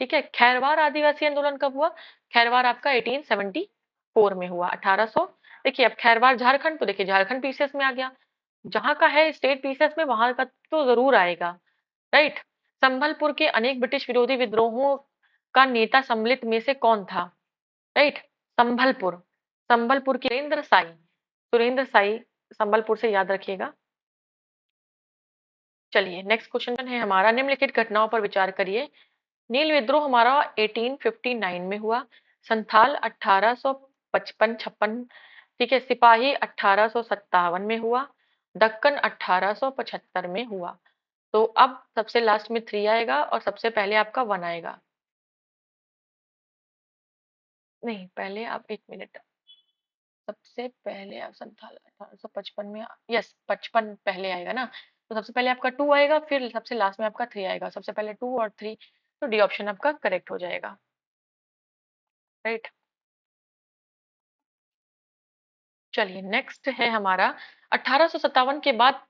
ठीक है। खैरवार आदिवासी आंदोलन कब हुआ? खैरवार आपका 1874 में हुआ, 1800। देखिए अब खैरवार झारखंड, तो देखिए झारखंड पीसीएस में आ गया, जहां का है स्टेट पीसीएस में वहां का तो जरूर आएगा, राइट। संभलपुर के अनेक ब्रिटिश विरोधी विद्रोहों का नेता सम्मिलित में से कौन था? राइट, संभलपुर, संभलपुर की सुरेंद्र साई संबलपुर से याद रखिएगा। चलिए नेक्स्ट क्वेश्चन है हमारा, निम्नलिखित घटनाओं पर विचार करिए। नील विद्रोह हमारा 1859 में हुआ, संथाल 1855-56, ठीक है। सिपाही 1857 में हुआ। दक्कन 1875 में हुआ। तो अब सबसे लास्ट में 3 आएगा और सबसे पहले आपका 1 आएगा। नहीं, पहले आप 1 मिनट, सबसे पहले आप संथाल 1855 में, यस 55 पहले आएगा ना, तो सबसे पहले आपका 2 आएगा, फिर सबसे लास्ट में आपका 3 आएगा, सबसे पहले 2 और 3, तो डी ऑप्शन आपका करेक्ट हो जाएगा, राइट। चलिए नेक्स्ट है हमारा 1857 के बाद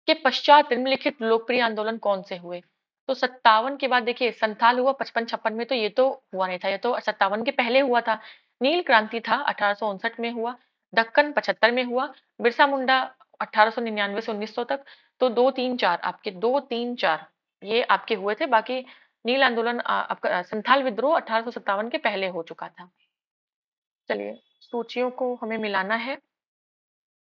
के पश्चात निम्नलिखित लोकप्रिय आंदोलन कौन से हुए। तो 57 के बाद देखिए संथाल हुआ 55-56 में, तो ये तो हुआ नहीं था, ये तो 57 के पहले हुआ था। नील क्रांति था 1859 में हुआ। दक्कन 75 में हुआ। बिरसा मुंडा 1899 से 1900 तक। तो 2 3 4 आपके 2 3 4 ये आपके हुए थे। बाकी नील आंदोलन आपका संथाल विद्रोह 1857 के पहले हो चुका था। चलिए सूचियों को हमें मिलाना है।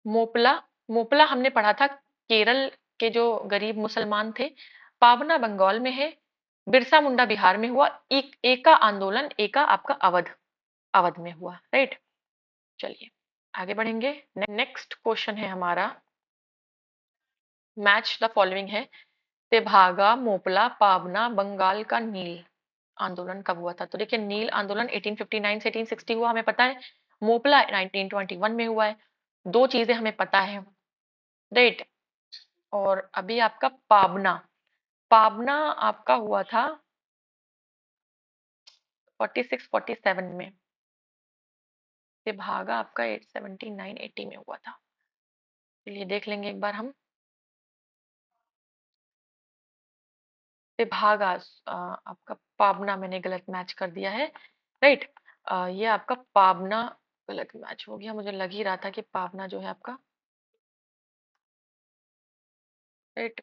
मोपला, मोपला हमने पढ़ा था केरल के जो गरीब मुसलमान थे। पावना बंगाल में है। बिरसा मुंडा बिहार में हुआ। एका आंदोलन, एका आपका अवध, अवध में हुआ, राइट। चलिए आगे बढ़ेंगे। नेक्स्ट क्वेश्चन है हमारा, मैच द फॉलोइंग है। तेभागा, मोपला, पावना, बंगाल का नील आंदोलन कब हुआ था। तो देखिए नील आंदोलन 1859 से 1860 हुआ, हमें पता है। मोपला 1921 में हुआ है। दो चीजें हमें पता है, राइट। और अभी आपका पाबना, पाबना आपका हुआ था 46-47 में। तेभागा आपका 79-80 में हुआ था। चलिए देख लेंगे एक बार हम। तेभागा आपका पाबना मैंने गलत मैच कर दिया है, राइट। ये आपका पाबना गलत मैच हो गया, मुझे लग ही रहा था कि पाबना जो है आपका, राइट,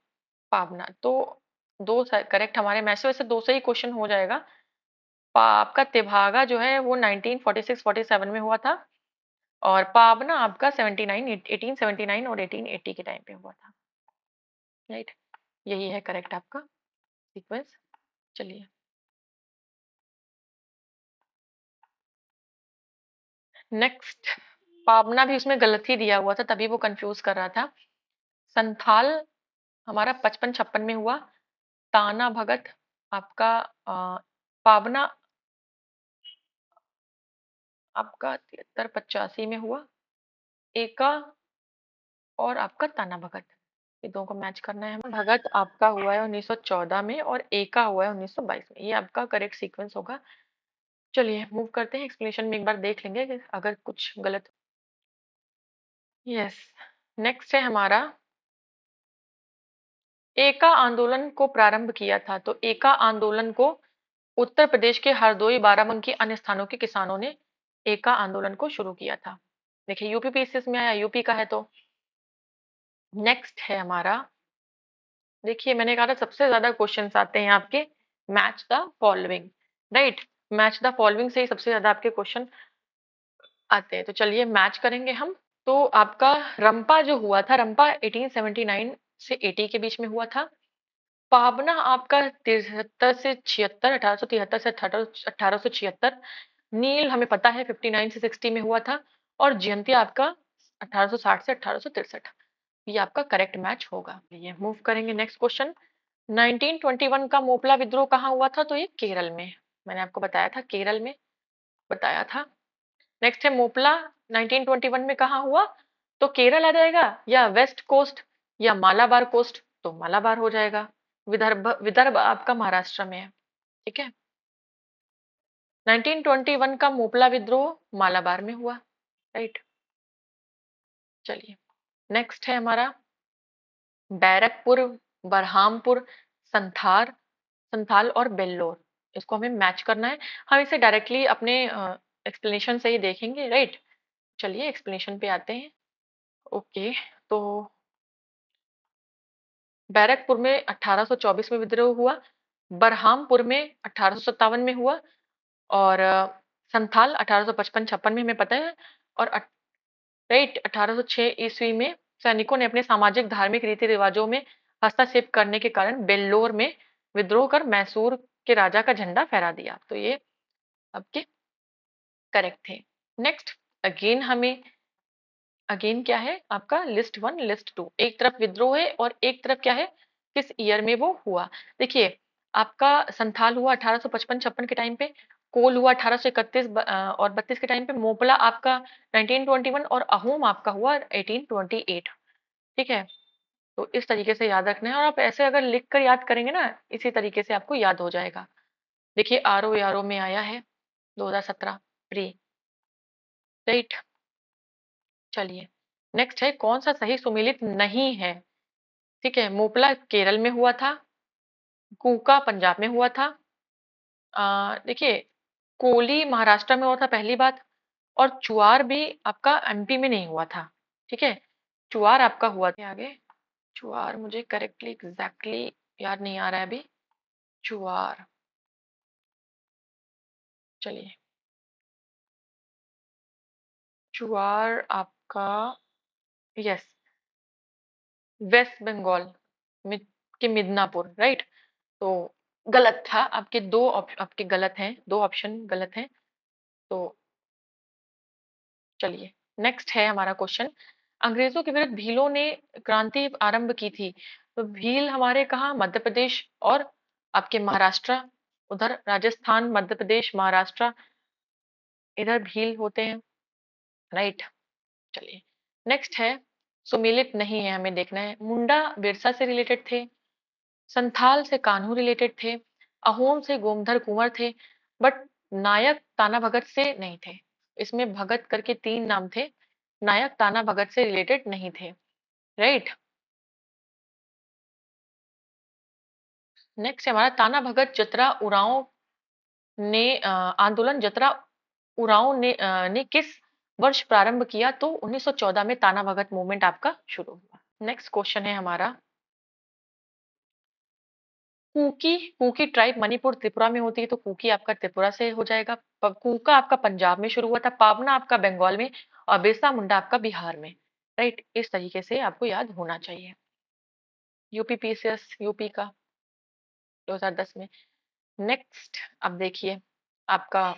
पाबना। तो दो करेक्ट हमारे मैच से, वैसे दो से ही क्वेश्चन हो जाएगा। आपका तेभागा जो है वो 1946-47 में हुआ था, और पाबना आपका 1879 और 1880 के टाइम पे हुआ था, राइट। यही है करेक्ट आपका सीक्वेंस। चलिए नेक्स्ट, पाबना भी उसमें गलत ही दिया हुआ था, तभी वो कंफ्यूज कर रहा था। संथाल हमारा 55-56 में हुआ। ताना भगत आपका पाबना आपका 73-85 में हुआ। एका और आपका ताना भगत, ये दो को मैच करना है हमें। भगत आपका हुआ है 1914 में और एका हुआ है 1922 में, ये आपका करेक्ट सीक्वेंस होगा। चलिए मूव करते हैं, एक्सप्लेनेशन में एक बार देख लेंगे कि अगर कुछ गलत। यस, नेक्स्ट है हमारा, एका आंदोलन को प्रारंभ किया था। तो एका आंदोलन को उत्तर प्रदेश के हरदोई, बाराबंकी, अन्य स्थानों के किसानों ने एका आंदोलन को शुरू किया था। देखिए यूपी पीसीएस में आया, यूपी का है। तो नेक्स्ट है हमारा, देखिए मैंने कहा था सबसे ज्यादा क्वेश्चंस आते हैं आपके match the following, right. Match the following से ही सबसे ज्यादा आपके क्वेश्चन आते हैं। तो चलिए मैच करेंगे हम। तो आपका रंपा जो हुआ था, रंपा 1879 से 80 के बीच में हुआ था। पाबना आपका 73 से 76, 1873 से 1876। नील हमें पता है 59 से 60 में हुआ था। और जयंती आपका 1860 से 1863। ये आपका करेक्ट मैच होगा। ये मूव करेंगे नेक्स्ट क्वेश्चन। 1921 का मोपला विद्रोह कहाँ हुआ था। तो ये केरल में, मैंने आपको बताया था केरल में बताया था। नेक्स्ट है मोपला 1921 में कहाँ हुआ। तो केरल आ जाएगा, या वेस्ट कोस्ट, या मालाबार कोस्ट। तो मालाबार हो जाएगा। विदर्भ, विदर्भ आपका महाराष्ट्र में है, ठीक है। 1921 का मोपला विद्रोह मालाबार में हुआ, राइट। चलिए नेक्स्ट है हमारा बैरकपुर, बरहामपुर, संथार, संथाल और बेल्लोर। इसको हमें मैच करना है। हम इसे डायरेक्टली अपने एक्सप्लेनेशन से ही देखेंगे, राइट। चलिए एक्सप्लेनेशन पे आते हैं। ओके, तो बैरकपुर में 1824 में विद्रोह हुआ। बरहामपुर में 1857 में हुआ। और संथाल 1855-56 में हमें पता है। और राइट 1806 ईस्वी में सैनिकों ने अपने सामाजिक धार्मिक रीति रिवाजों में हस्तक्षेप करने के कारण बेल्लोर में विद्रोह कर मैसूर के राजा का झंडा फहरा दिया। तो ये आपके करेक्ट थे। नेक्स्ट अगेन क्या है आपका लिस्ट 1 लिस्ट 2, एक तरफ विद्रोह है और एक तरफ क्या है किस ईयर में वो हुआ। देखिए आपका संथाल हुआ 1855-56 के टाइम पे, कोल हुआ 1831 और 32 के टाइम पे, मोपला आपका 1921 और अहोम आपका हुआ 1828। ठीक है, तो इस तरीके से याद रखना है और आप ऐसे अगर लिख कर याद करेंगे ना इसी तरीके से आपको याद हो जाएगा। देखिए आर ओ यारो में आया है 2017 प्री, राइट। चलिए नेक्स्ट है कौन सा सही सुमेलित नहीं है। ठीक है, मोपला केरल में हुआ था, कूका पंजाब में हुआ था, देखिए कोली महाराष्ट्र में हुआ था पहली बात, और चुआर भी आपका एमपी में नहीं हुआ था। ठीक है, चुआर आपका हुआ था आगे, चुआर मुझे करेक्टली एग्जैक्टली याद नहीं आ रहा है अभी। चुआर, चलिए चुआर आपका यस वेस्ट बंगाल में के मिदनापुर, राइट। तो गलत था, आपके गलत हैं, दो ऑप्शन गलत हैं। तो चलिए नेक्स्ट है हमारा क्वेश्चन, अंग्रेजों के विरुद्ध भीलों ने क्रांति आरंभ की थी, तो भील हमारे कहाँ, मध्य प्रदेश और आपके महाराष्ट्र, उधर राजस्थान मध्य प्रदेश महाराष्ट्र इधर भील होते हैं, राइट। चलिए नेक्स्ट है सुमेलित नहीं है, हमें देखना है मुंडा बिरसा से रिलेटेड थे, संथाल से कान्हू रिलेटेड थे, अहोम से गोमधर कुंवर थे, बट नायक ताना भगत से नहीं थे। इसमें भगत करके 3 नाम थे, नायक ताना भगत से रिलेटेड नहीं थे, राइट। नेक्स्ट है हमारा ताना भगत जतरा उरांव ने आंदोलन जतरा उरांव ने किस वर्ष प्रारंभ किया, तो 1914 में ताना भगत मूवमेंट आपका शुरू हुआ। नेक्स्ट क्वेश्चन है हमारा कुकी, कुकी ट्राइब मणिपुर त्रिपुरा में होती है, तो कुकी आपका त्रिपुरा से हो जाएगा, कुका आपका पंजाब में शुरू हुआ था, पावना आपका बंगाल में और बिरसा मुंडा आपका बिहार में, राइट। इस तरीके से आपको याद होना चाहिए। यूपी पीसीएस यूपी का 2010 में। नेक्स्ट अब देखिए आपका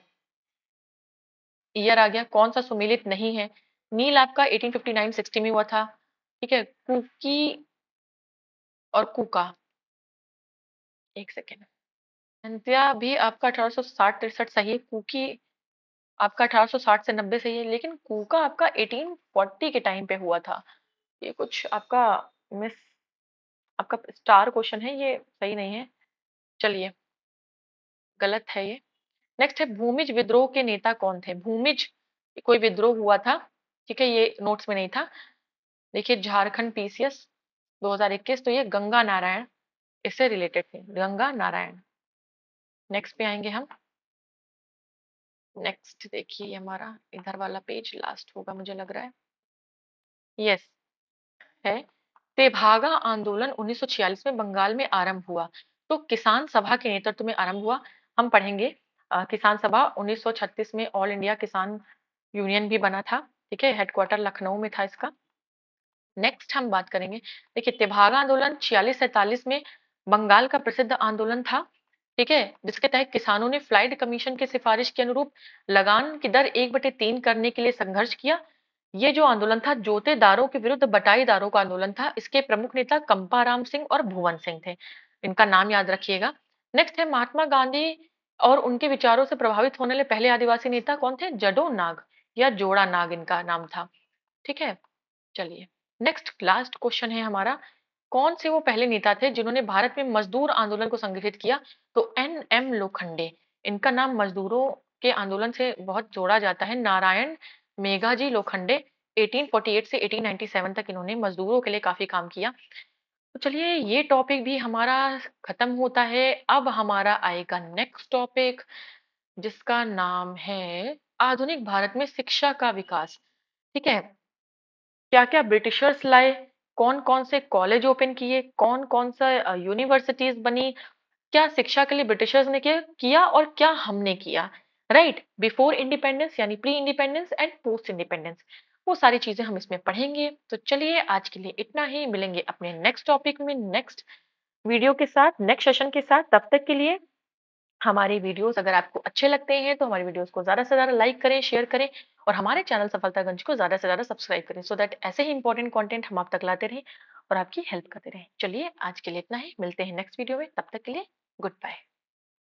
ईयर आ गया, कौन सा सुमेलित नहीं है। नील आपका 1859-60 में हुआ था। ठीक है, कुकी और कुका, एक सेकेंड, अंत्या भी आपका 1860-63 सही है, कुकी आपका 1860 से 90 सही है, लेकिन कुका आपका 1840 के टाइम पे हुआ था। ये कुछ आपका मिस, आपका स्टार क्वेश्चन है, ये सही नहीं है। चलिए गलत है ये। नेक्स्ट है भूमिज विद्रोह के नेता कौन थे। भूमिज कोई विद्रोह हुआ था, ठीक है, ये नोट्स में नहीं था। देखिए झारखंड पीसीएस 2021, तो ये गंगा नारायण इससे रिलेटेड थे, गंगा नारायण। नेक्स्ट पे आएंगे हम। नेक्स्ट देखिए हमारा इधर वाला पेज लास्ट होगा मुझे लग रहा है, यस है। तेभागा आंदोलन 1946 में बंगाल में आरंभ हुआ, तो किसान सभा के नेतृत्व में आरंभ हुआ। हम पढ़ेंगे किसान सभा 1936 में ऑल इंडिया किसान यूनियन भी बना था। ठीक है, हेडक्वार्टर लखनऊ में था इसका। नेक्स्ट हम बात करेंगे, देखिए तेभागा आंदोलन 46-47 में बंगाल का प्रसिद्ध आंदोलन था। ठीक है, जिसके तहत किसानों ने फ्लाइड कमीशन की सिफारिश के अनुरूप लगान की दर 1/3 करने के लिए संघर्ष किया। ये जो आंदोलन था जोतेदारों के विरुद्ध बटाईदारों का आंदोलन था। इसके प्रमुख नेता कंपाराम सिंह और भुवन सिंह थे, इनका नाम याद रखिएगा। नेक्स्ट है महात्मा गांधी और उनके विचारों से प्रभावित होने वाले पहले आदिवासी नेता कौन थे, जडो नाग या जोड़ा नाग इनका नाम था। ठीक है, चलिए नेक्स्ट लास्ट क्वेश्चन है हमारा, कौन से वो पहले नेता थे जिन्होंने भारत में मजदूर आंदोलन को संगठित किया, तो एन एम लोखंडे, इनका नाम मजदूरों के आंदोलन से बहुत जोड़ा जाता है। नारायण मेघाजी लोखंडे 1848 से 1897 तक इन्होंने मजदूरों के लिए काफी काम किया। तो चलिए ये टॉपिक भी हमारा खत्म होता है। अब हमारा आएगा नेक्स्ट टॉपिक, जिसका नाम है आधुनिक भारत में शिक्षा का विकास। ठीक है, क्या क्या ब्रिटिशर्स लाए, कौन कौन से कॉलेज ओपन किए, कौन कौन सा यूनिवर्सिटीज बनी, क्या शिक्षा के लिए ब्रिटिशर्स ने किया और क्या हमने किया, राइट। बिफोर इंडिपेंडेंस यानी pre independence and post independence, वो सारी चीजें हम इसमें पढ़ेंगे। तो चलिए आज के लिए इतना ही, मिलेंगे अपने नेक्स्ट टॉपिक में नेक्स्ट वीडियो के साथ, नेक्स्ट सेशन के साथ। तब तक के लिए हमारे वीडियोस अगर आपको अच्छे लगते हैं तो हमारे वीडियोस को ज़्यादा से ज़्यादा लाइक करें, शेयर करें और हमारे चैनल सफलतागंज को ज़्यादा से ज़्यादा सब्सक्राइब करें सो दैट ऐसे ही इंपॉर्टेंट कंटेंट हम आप तक लाते रहें और आपकी हेल्प करते रहें। चलिए आज के लिए इतना ही, मिलते हैं नेक्स्ट वीडियो में, तब तक के लिए गुड बाय।